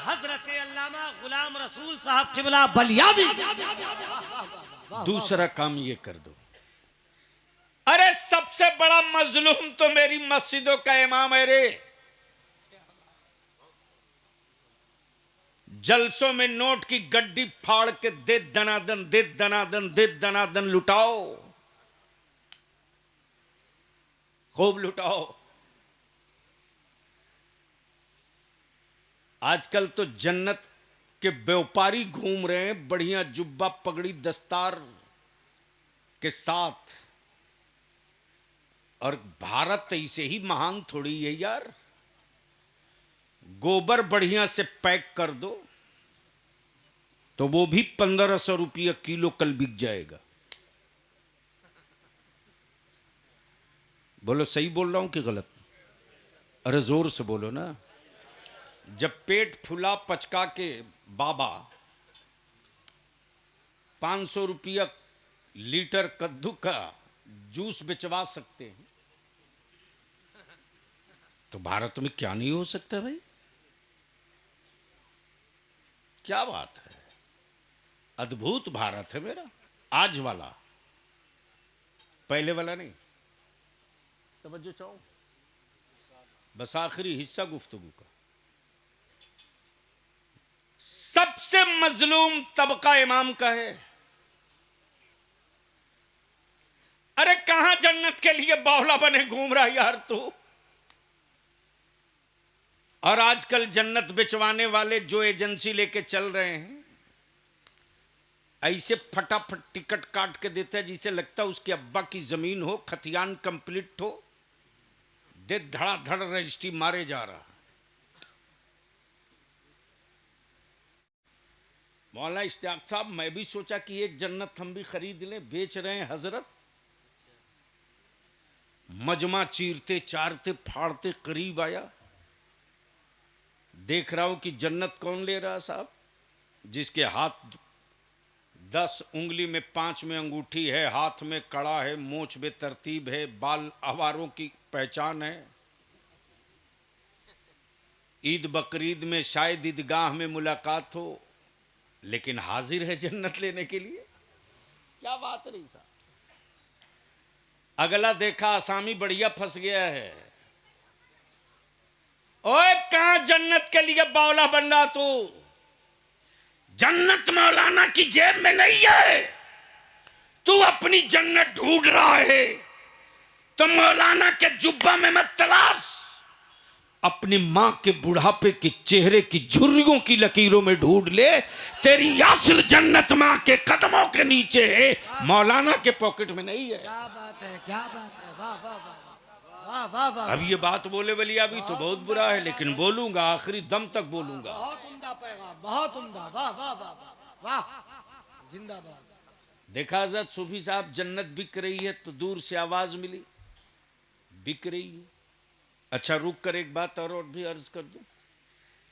हजरत अल्लामा गुलाम रसूल साहब किबला बलियावी। दूसरा काम ये कर दो, अरे सबसे बड़ा मजलूम तो मेरी मस्जिदों का इमाम है रे। जलसों में नोट की गड्डी फाड़ के दे दनादन लुटाओ, खूब लुटाओ। आजकल तो जन्नत के व्यापारी घूम रहे हैं बढ़िया जुब्बा पगड़ी दस्तार के साथ, और भारत ऐसे ही महान थोड़ी है यार। गोबर बढ़िया से पैक कर दो तो वो भी 1500 रुपये किलो कल बिक जाएगा। बोलो सही बोल रहा हूं कि गलत? अरे जोर से बोलो ना। जब पेट फुला पचका के बाबा 500 रुपया लीटर कद्दू का जूस बेचवा सकते हैं, तो भारत में क्या नहीं हो सकता भाई? क्या बात है, अद्भुत भारत है मेरा, आज वाला, पहले वाला नहीं। तवज्जो चाहो, बस आखिरी हिस्सा गुफ्तगू का। सबसे मजलूम तबका इमाम का है। अरे कहां जन्नत के लिए बावला बने घूम रहा यार तू। और आजकल जन्नत बिचवाने वाले जो एजेंसी लेके चल रहे हैं, ऐसे फटाफट टिकट काट के देता है जिसे लगता है उसके अब्बा की जमीन हो, खतियान कंप्लीट हो, दे धड़ाधड़ रजिस्ट्री मारे जा रहा। मौलाना इश्तियाक साहब, मैं भी सोचा कि एक जन्नत हम भी खरीद लें, बेच रहे हैं हजरत। मजमा चीरते चारते फाड़ते करीब आया, देख रहा हूं कि जन्नत कौन ले रहा साहब, जिसके हाथ 10 उंगली में 5 में अंगूठी है, हाथ में कड़ा है, मोछ में तरतीब है, बाल आवारों की पहचान है। ईद बकरीद में शायद ईदगाह में मुलाकात हो, लेकिन हाजिर है जन्नत लेने के लिए। क्या बात रही साहब। अगला देखा आसामी बढ़िया फंस गया है। ओए कहां जन्नत के लिए बावला बन रहा तू। जन्नत मौलाना की जेब में नहीं है, तू अपनी जन्नत ढूंढ रहा है तो मौलाना के जुब्बा में मत तलाश, अपनी मां के बुढ़ापे के चेहरे की झुर्रियों की लकीरों में ढूंढ ले। तेरी असल जन्नत मां के कदमों के नीचे है, मौलाना के पॉकेट में नहीं है। क्या बात है, क्या बात है, वाह वाह वाह वाह वाह वाह। अब ये बात बोले वाली अभी तो बहुत बुरा है, लेकिन बोलूंगा, आखिरी दम तक बोलूंगा। बहुत उम्दा पैगाम, बहुत उम्दा, वाह वाह वाह वाह, जिंदाबाद। देखा हज़रत सूफी साहब, जन्नत बिक रही है तो दूर से आवाज मिली, बिक रही है। अच्छा रुक कर एक बात और भी अर्ज कर दूं।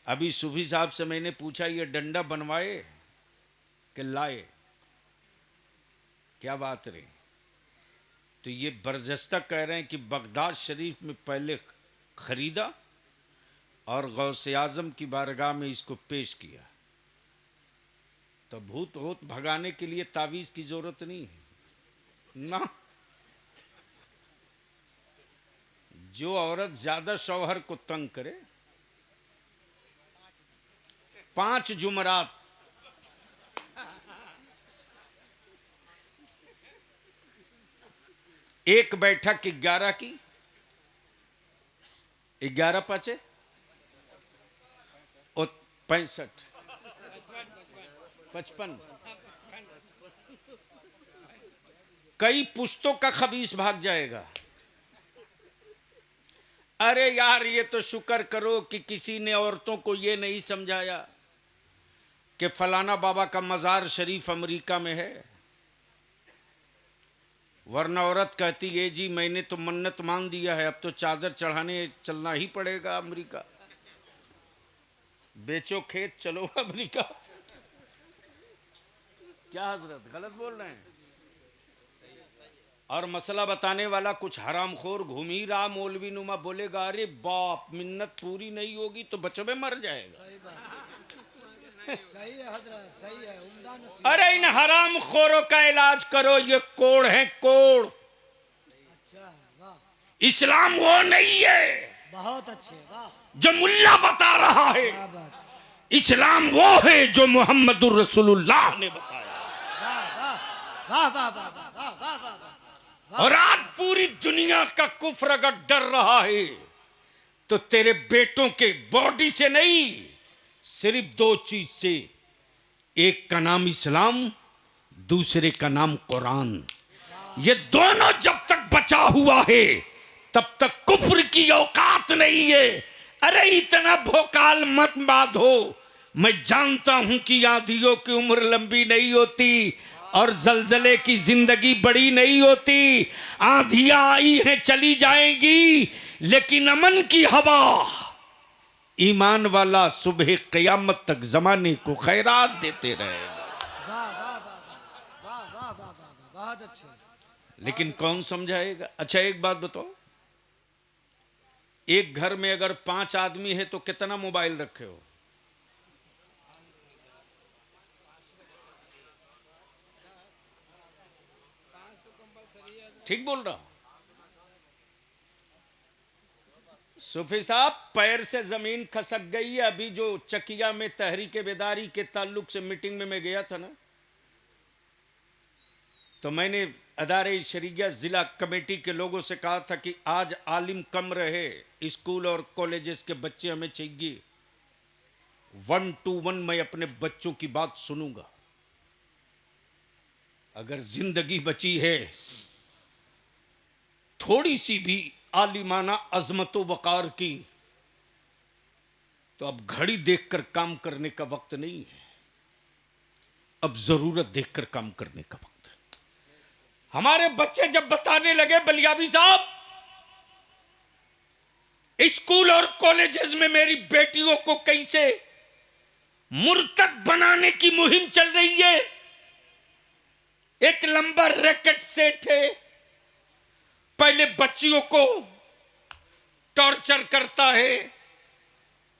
अभी सूफी साहब से मैंने पूछा, ये डंडा बनवाए कि लाए, क्या बात रही, तो ये बरजस्ता कह रहे हैं कि बगदाद शरीफ में पहले खरीदा और गौसे आजम की बारगाह में इसको पेश किया। तो भूत होत भगाने के लिए तावीज की जरूरत नहीं है ना। जो औरत ज्यादा शौहर को तंग करे, 5 जुमरात एक बैठक 11 की, 11 पाचे और 65 55, कई पुश्तों का खबीस भाग जाएगा। अरे यार, ये तो शुक्र करो कि किसी ने औरतों को ये नहीं समझाया कि फलाना बाबा का मजार शरीफ अमेरिका में है, वरना औरत कहती है जी मैंने तो मन्नत मान दिया है, अब तो चादर चढ़ाने चलना ही पड़ेगा अमेरिका। बेचो खेत चलो अमेरिका। क्या हजरत गलत बोल रहे हैं। और मसला बताने वाला कुछ हरामखोर घूम ही रहा, मौलवी नुमा बोलेगा अरे बाप मिन्नत पूरी नहीं होगी तो बचवे मर जाएगा। सही बात, सही है हजरत, सही है, उम्दा नसीहत। अरे इन हरामखोरों का इलाज करो, ये कोड़ है कोड़। अच्छा वाह, इस्लाम वो नहीं है बहुत अच्छे, वाह, जो मुल्ला बता रहा है, क्या बात, इस्लाम वो है जो मोहम्मदुर रसूलुल्लाह ने बताया। वाह वाह वाह वाह वाह वाह वाह वाह वाह वाह। और आज पूरी दुनिया का कुफ्र अगर डर रहा है तो तेरे बेटों के बॉडी से नहीं, सिर्फ 2 चीज से, एक का नाम इस्लाम, दूसरे का नाम कुरान। ये दोनों जब तक बचा हुआ है तब तक कुफ्र की औकात नहीं है। अरे इतना भोकाल मत बांधो, मैं जानता हूं कि आंधियों की उम्र लंबी नहीं होती और जलजले की जिंदगी बड़ी नहीं होती। आंधियां आई हैं चली जाएंगी, लेकिन अमन की हवा ईमान वाला सुबह क़यामत तक जमाने को खैरात देते रहेगा। वाह वाह वाह वाह वाह वाह वाह, बहुत अच्छे। लेकिन कौन समझाएगा। अच्छा एक बात बताओ, एक घर में अगर 5 आदमी है तो कितना मोबाइल रखे हो? ठीक बोल रहा हूं। सूफी साहब, पैर से जमीन खसक गई है। अभी जो चकिया में तहरीक बेदारी के ताल्लुक से मीटिंग में मैं गया था ना, तो मैंने अदारे शरीया जिला कमेटी के लोगों से कहा था कि आज आलिम कम रहे, स्कूल और कॉलेजेस के बच्चे हमें चाहिए। 1 to 1 मैं अपने बच्चों की बात सुनूंगा। अगर जिंदगी बची है, थोड़ी सी भी आलिमाना अजमतो वकार की, तो अब घड़ी देखकर काम करने का वक्त नहीं है, अब जरूरत देखकर काम करने का वक्त है। हमारे बच्चे जब बताने लगे बलियाबी साहब, स्कूल और कॉलेजेस में मेरी बेटियों को कैसे मुर्तद बनाने की मुहिम चल रही है, एक लंबा रैकेट सेट है, पहले बच्चियों को टॉर्चर करता है,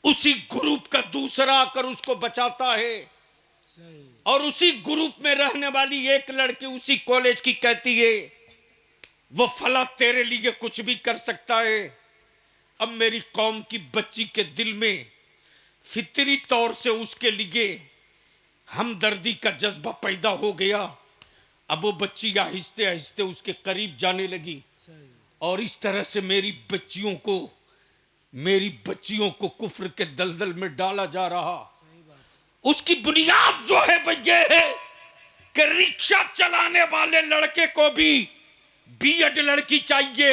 उसी ग्रुप का दूसरा आकर उसको बचाता है, और उसी ग्रुप में रहने वाली एक लड़की उसी कॉलेज की कहती है वो फला तेरे लिए कुछ भी कर सकता है। अब मेरी कौम की बच्ची के दिल में फितरी तौर से उसके लिए हमदर्दी का जज्बा पैदा हो गया। अब वो बच्ची आहिस्ते आहिस्ते उसके करीब जाने लगी, और इस तरह से मेरी बच्चियों को कुफ्र के दलदल में डाला जा रहा। उसकी बुनियाद जो है वो ये है कि रिक्शा चलाने वाले लड़के को भी बीएड लड़की चाहिए,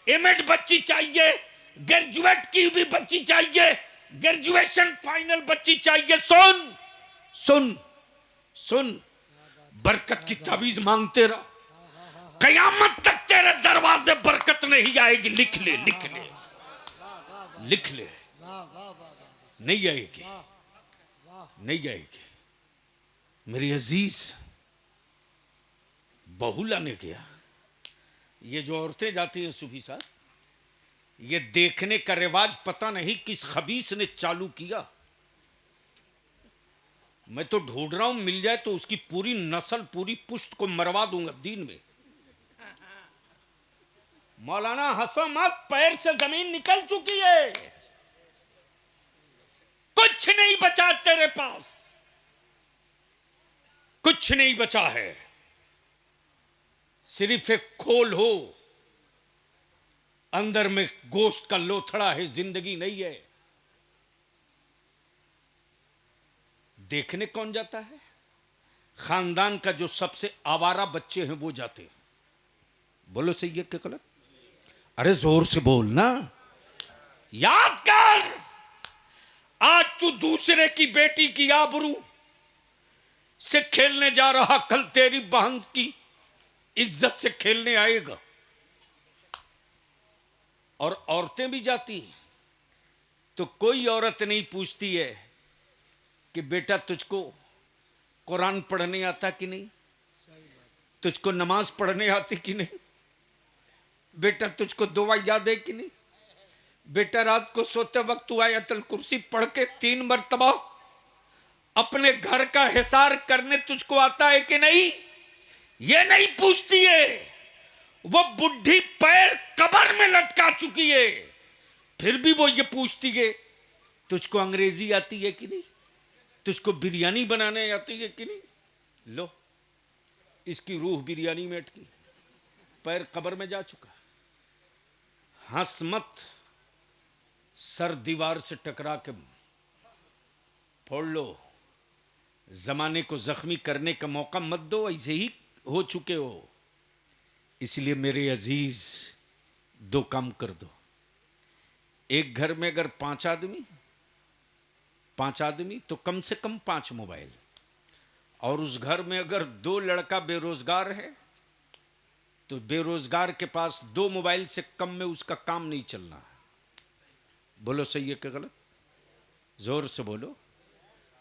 एमएड बच्ची चाहिए, ग्रेजुएट की भी बच्ची चाहिए, ग्रेजुएशन फाइनल बच्ची चाहिए। सुन सुन सुन, बरकत की तावीज मांगते रहो, कयामत तक तेरे दरवाजे बरकत नहीं आएगी। लिख ले लिख ले लिख ले, नहीं आएगी, नहीं आएगी। मेरी अजीज, बहू लाने गया, ये जो औरतें जाती हैं सूफी साहब, ये देखने का रिवाज पता नहीं किस खबीस ने चालू किया। मैं तो ढूंढ रहा हूं, मिल जाए तो उसकी पूरी नस्ल, पूरी पुश्त को मरवा दूंगा दीन में। मौलाना हंसो मत, पैर से जमीन निकल चुकी है, कुछ नहीं बचा तेरे पास, कुछ नहीं बचा है, सिर्फ एक खोल हो, अंदर में गोश्त का लोथड़ा है, जिंदगी नहीं है। देखने कौन जाता है? खानदान का जो सबसे आवारा बच्चे हैं वो जाते हैं। बोलो सही है क्या गलत? अरे जोर से बोल ना। याद कर, आज तू दूसरे की बेटी की आबरू से खेलने जा रहा, कल तेरी बहन की इज्जत से खेलने आएगा। और औरतें भी जाती हैं तो कोई औरत नहीं पूछती है कि बेटा तुझको कुरान पढ़ने आता कि नहीं, तुझको नमाज पढ़ने आती कि नहीं, बेटा तुझको दुआ याद है कि नहीं, बेटा रात को सोते वक्त तू आयतल कुर्सी पढ़ के 3 मरतबा अपने घर का हिसार करने तुझको आता है कि नहीं, ये नहीं पूछती है। वो बुढ़ी पैर कब्र में लटका चुकी है, फिर भी वो ये पूछती है तुझको अंग्रेजी आती है कि नहीं, तुझको बिरयानी बनाने आती है कि नहीं। लो, इसकी रूह बिरयानी में अटकी, पैर कब्र में जा चुका। हंस मत, सर दीवार से टकरा के फोड़ लो, जमाने को जख्मी करने का मौका मत दो, ऐसे ही हो चुके हो। इसलिए मेरे अजीज, 2 काम कर दो। एक घर में अगर 5 आदमी तो कम से कम 5 मोबाइल, और उस घर में अगर 2 लड़का बेरोजगार है तो बेरोजगार के पास 2 मोबाइल से कम में उसका काम नहीं चलना। बोलो सही है क्या गलत? जोर से बोलो,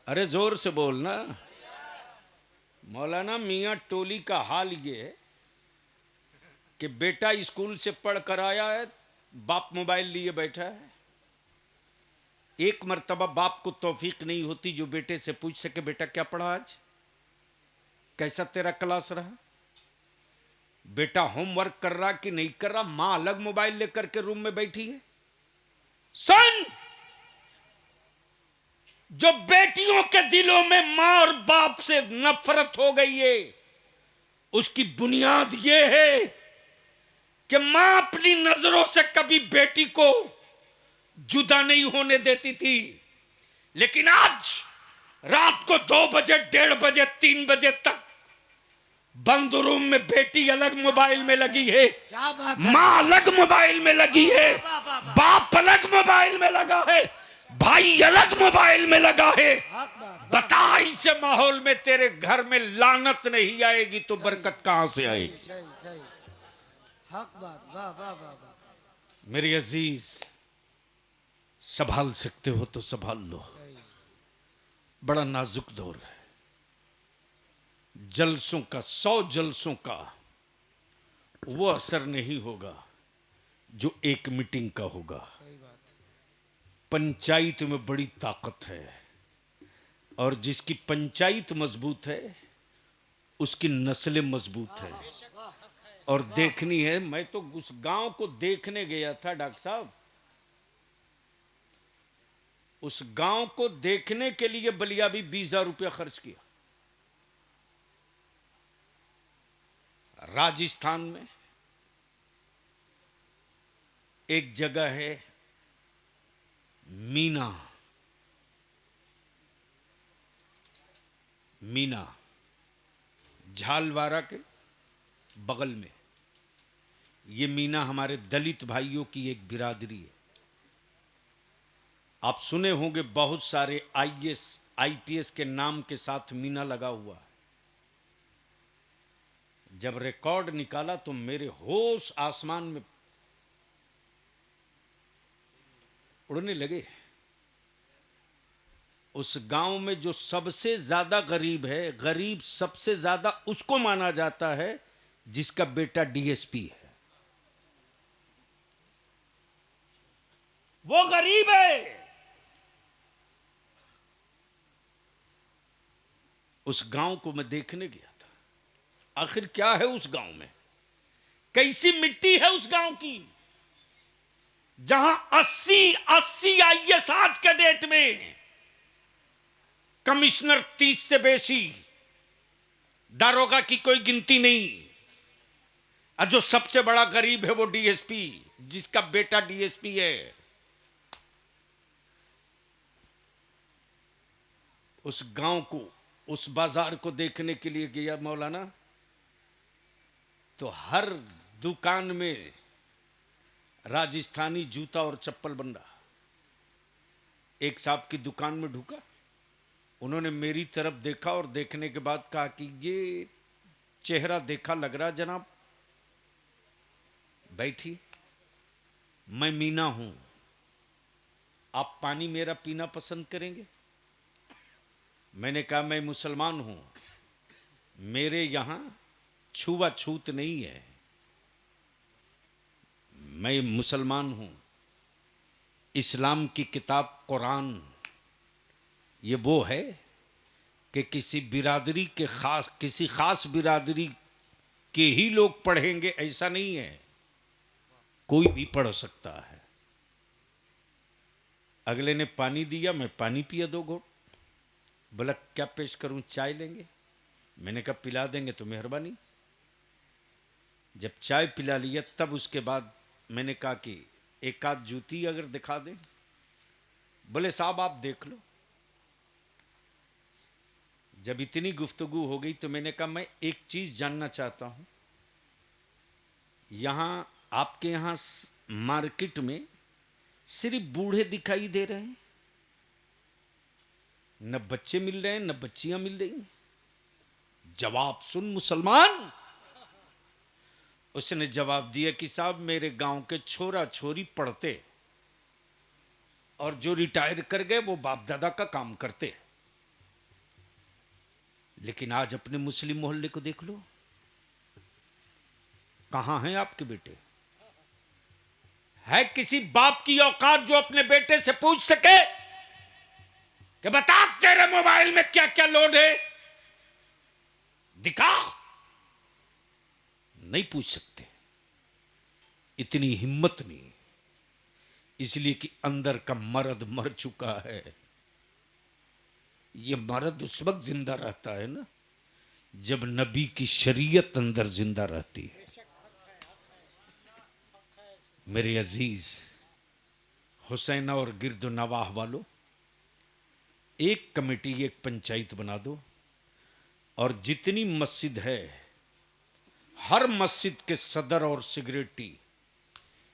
अरे जोर से बोलना। मौलाना मियां टोली का हाल ये है कि बेटा स्कूल से पढ़ कर आया है, बाप मोबाइल लिए बैठा है। एक मर्तबा बाप को तौफीक नहीं होती जो बेटे से पूछ सके बेटा क्या पढ़ा आज, कैसा तेरा क्लास रहा, बेटा होमवर्क कर रहा कि नहीं कर रहा। मां अलग मोबाइल लेकर के रूम में बैठी है, सुन, जो बेटियों के दिलों में मां और बाप से नफरत हो गई है, उसकी बुनियाद यह है कि मां अपनी नजरों से कभी बेटी को जुदा नहीं होने देती थी, लेकिन आज रात को 2 बजे, 1:30 बजे, 3 बजे तक बंद रूम में बेटी अलग मोबाइल में लगी है, क्या बात है, मां अलग मोबाइल में लगी है, वाह, वाह, वाह। बाप अलग मोबाइल में लगा है, भाई अलग मोबाइल में लगा है। हक बात, बता, इस माहौल में तेरे घर में लानत नहीं आएगी तो बरकत कहां से आएगी? सही सही, हक बात, वाह वाह वाह वाह, मेरे अजीज, संभाल सकते हो तो संभाल लो, सही, बड़ा नाजुक दौर है। जलसों का, 100 जलसों का वो असर नहीं होगा जो एक मीटिंग का होगा। सही बात, पंचायत में बड़ी ताकत है, और जिसकी पंचायत मजबूत है उसकी नस्लें मजबूत है। और देखनी है, मैं तो उस गांव को देखने गया था डॉक्टर साहब, उस गांव को देखने के लिए बलिया भी 20,000 रुपया खर्च किया। राजस्थान में एक जगह है मीना, मीना झालवाड़ा के बगल में। ये मीना हमारे दलित भाइयों की एक बिरादरी है। आप सुने होंगे बहुत सारे आईएएस आईपीएस के नाम के साथ मीना लगा हुआ है। जब रिकॉर्ड निकाला तो मेरे होश आसमान में उड़ने लगे। उस गांव में जो सबसे ज्यादा गरीब है, गरीब सबसे ज्यादा उसको माना जाता है जिसका बेटा डीएसपी है। वो गरीब है। उस गांव को मैं देखने गया था। आखिर क्या है उस गांव में, कैसी मिट्टी है उस गांव की, जहां 80 आईएएस आज के डेट में, कमिश्नर 30 से बेसी, दारोगा की कोई गिनती नहीं, और जो सबसे बड़ा गरीब है वो डीएसपी, जिसका बेटा डीएसपी है। उस गांव को, उस बाजार को देखने के लिए गया मौलाना, तो हर दुकान में राजस्थानी जूता और चप्पल बन रहा। एक साहब की दुकान में ढुका, उन्होंने मेरी तरफ देखा और देखने के बाद कहा कि ये चेहरा देखा लग रहा जनाब, बैठी, मैं मीना हूं, आप पानी मेरा पीना पसंद करेंगे? मैंने कहा मैं मुसलमान हूं, मेरे यहां छुआछूत नहीं है, मैं मुसलमान हूं। इस्लाम की किताब कुरान ये वो है कि किसी बिरादरी के खास, किसी खास बिरादरी के ही लोग पढ़ेंगे ऐसा नहीं है, कोई भी पढ़ सकता है। अगले ने पानी दिया, मैं पानी पिया 2 घोट। बोला क्या पेश करूं, चाय लेंगे? मैंने कहा पिला देंगे तो मेहरबानी। जब चाय पिला लिया तब उसके बाद मैंने कहा कि एक आध जूती अगर दिखा दें। बोले साहब आप देख लो। जब इतनी गुफ्तगू हो गई तो मैंने कहा मैं एक चीज जानना चाहता हूं, यहां आपके यहां मार्केट में सिर्फ बूढ़े दिखाई दे रहे हैं, न बच्चे मिल रहे हैं न बच्चियां मिल रही हैं? जवाब सुन मुसलमान। उसने जवाब दिया कि साहब मेरे गांव के छोरा छोरी पढ़ते और जो रिटायर कर गए वो बाप दादा का काम करते, लेकिन आज अपने मुस्लिम मोहल्ले को देख लो, कहां हैं आपके बेटे? है किसी बाप की औकात जो अपने बेटे से पूछ सके कि बता तेरे मोबाइल में क्या क्या लोड है, दिखा? नहीं पूछ सकते, इतनी हिम्मत नहीं, इसलिए कि अंदर का मर्द मर चुका है। ये मर्द उस वक्त जिंदा रहता है ना जब नबी की शरीयत अंदर जिंदा रहती है। मेरे अजीज हुसैन और गिरद नवाह वालों, एक कमेटी, एक पंचायत बना दो और जितनी मस्जिद है हर मस्जिद के सदर और सेक्रेटरी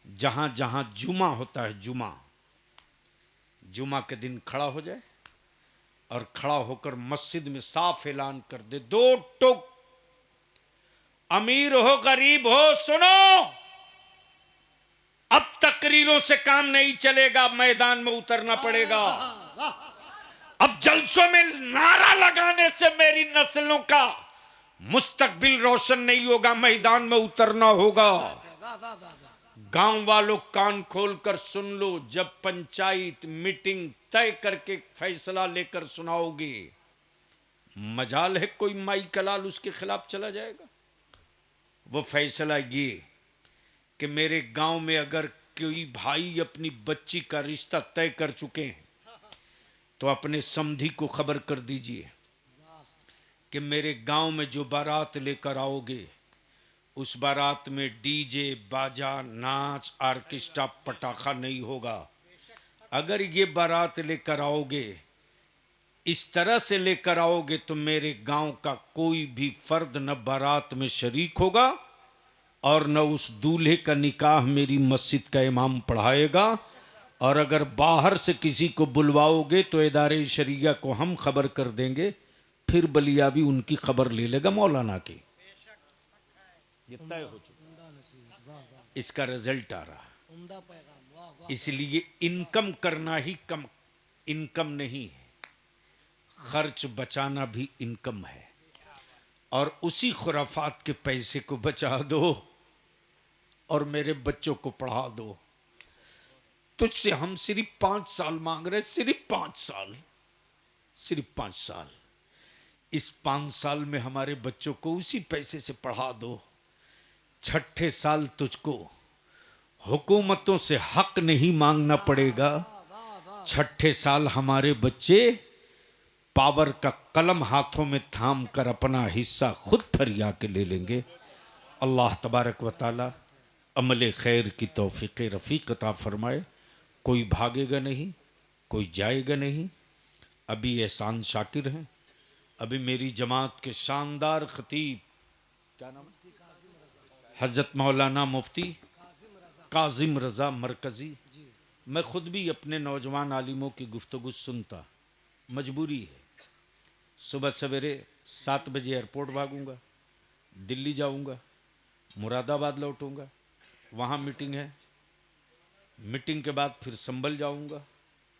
जहां जहां जुमा होता है, जुमा के दिन खड़ा हो जाए और खड़ा होकर मस्जिद में साफ ऐलान कर दे, दो टुक, अमीर हो गरीब हो सुनो, अब तकरीरों से काम नहीं चलेगा, मैदान में उतरना पड़ेगा। अब जलसों में नारा लगाने से मेरी नस्लों का मुस्तकबिल रोशन नहीं होगा, मैदान में उतरना होगा। गांव वालों कान खोलकर सुन लो, जब पंचायत मीटिंग तय करके फैसला लेकर सुनाओगे, मजाल है कोई माई कलाल उसके खिलाफ चला जाएगा। वो फैसला ये कि मेरे गांव में अगर कोई भाई अपनी बच्ची का रिश्ता तय कर चुके हैं तो अपने समधी को खबर कर दीजिए कि मेरे गांव में जो बारात लेकर आओगे उस बारात में डीजे बाजा नाच ऑर्केस्ट्रा पटाखा नहीं होगा। अगर ये बारात लेकर आओगे, इस तरह से लेकर आओगे तो मेरे गांव का कोई भी फर्द न बारात में शरीक होगा और न उस दूल्हे का निकाह मेरी मस्जिद का इमाम पढ़ाएगा। और अगर बाहर से किसी को बुलवाओगे तो इदारे शरिया को हम खबर कर देंगे, फिर बलिया भी उनकी खबर ले लेगा मौलाना की। ये तय हो चुका, इसका रिजल्ट आ रहा। इसलिए इनकम करना ही कम इनकम नहीं है, खर्च बचाना भी इनकम है। और उसी खुराफात के पैसे को बचा दो और मेरे बच्चों को पढ़ा दो। तुझसे हम सिर्फ 5 साल मांग रहे, सिर्फ 5 साल, सिर्फ 5 साल। इस 5 साल में हमारे बच्चों को उसी पैसे से पढ़ा दो। छठे साल तुझको हुकूमतों से हक नहीं मांगना पड़ेगा। छठे साल हमारे बच्चे पावर का कलम हाथों में थाम कर अपना हिस्सा खुद फरिया के ले लेंगे। अल्लाह तबारक व ताला अमल खैर की तौफीक रफ़ीक अता फरमाए। कोई भागेगा नहीं, कोई जाएगा नहीं। अभी एहसान शाकिर हैं, अभी मेरी जमात के शानदार खतीब, क्या नाम, हज़रत मौलाना मुफ्ती काजिम रज़ा मरकज़ी। मैं ख़ुद भी अपने नौजवान आलिमों की गुफ्तगू सुनता, मजबूरी है। सुबह सवेरे 7 बजे एयरपोर्ट भागूंगा, दिल्ली जाऊंगा, मुरादाबाद लौटूंगा, वहाँ मीटिंग है, मीटिंग के बाद फिर संभल जाऊंगा,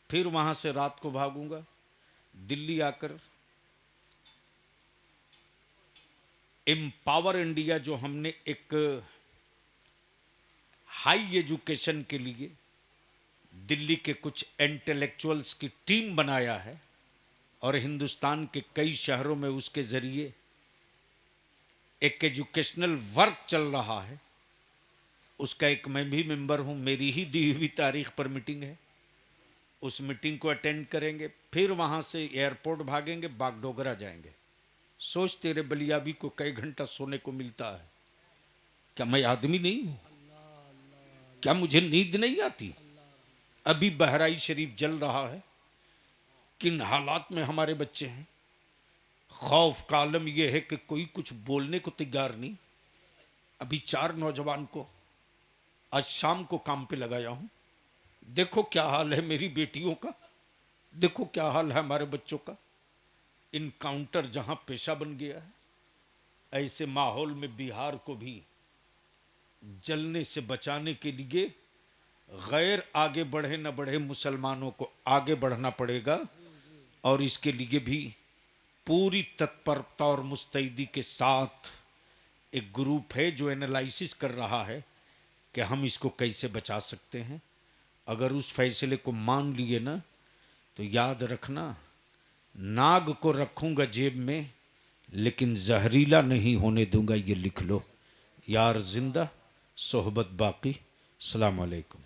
फिर वहाँ से रात को भागूंगा, दिल्ली आकर एम्पावर इंडिया जो हमने एक हाई एजुकेशन के लिए दिल्ली के कुछ इंटेलेक्चुअल्स की टीम बनाया है और हिंदुस्तान के कई शहरों में उसके जरिए एक एजुकेशनल वर्क चल रहा है, उसका एक मैं भी मेंबर हूं। मेरी ही दी हुई तारीख पर मीटिंग है, उस मीटिंग को अटेंड करेंगे, फिर वहां से एयरपोर्ट भागेंगे, बागडोगरा जाएंगे। सोच तेरे बलियाबी को कई घंटा सोने को मिलता है। क्या मैं आदमी नहीं हूं? क्या मुझे नींद नहीं आती? अभी बहराई शरीफ जल रहा है, किन हालात में हमारे बच्चे हैं। खौफ का आलम यह है कि कोई कुछ बोलने को तैयार नहीं। अभी 4 नौजवान को आज शाम को काम पे लगाया हूं। देखो क्या हाल है मेरी बेटियों का, देखो क्या हाल है हमारे बच्चों का। इनकाउंटर जहां पेशा बन गया है, ऐसे माहौल में बिहार को भी जलने से बचाने के लिए गैर आगे बढ़े न बढ़े मुसलमानों को आगे बढ़ना पड़ेगा। और इसके लिए भी पूरी तत्परता और मुस्तैदी के साथ एक ग्रुप है जो एनालिसिस कर रहा है कि हम इसको कैसे बचा सकते हैं। अगर उस फैसले को मान लिए ना तो याद रखना, नाग को रखूंगा जेब में लेकिन जहरीला नहीं होने दूंगा, ये लिख लो। यार जिंदा सोहबत बाकी। अस्सलाम वालेकुम।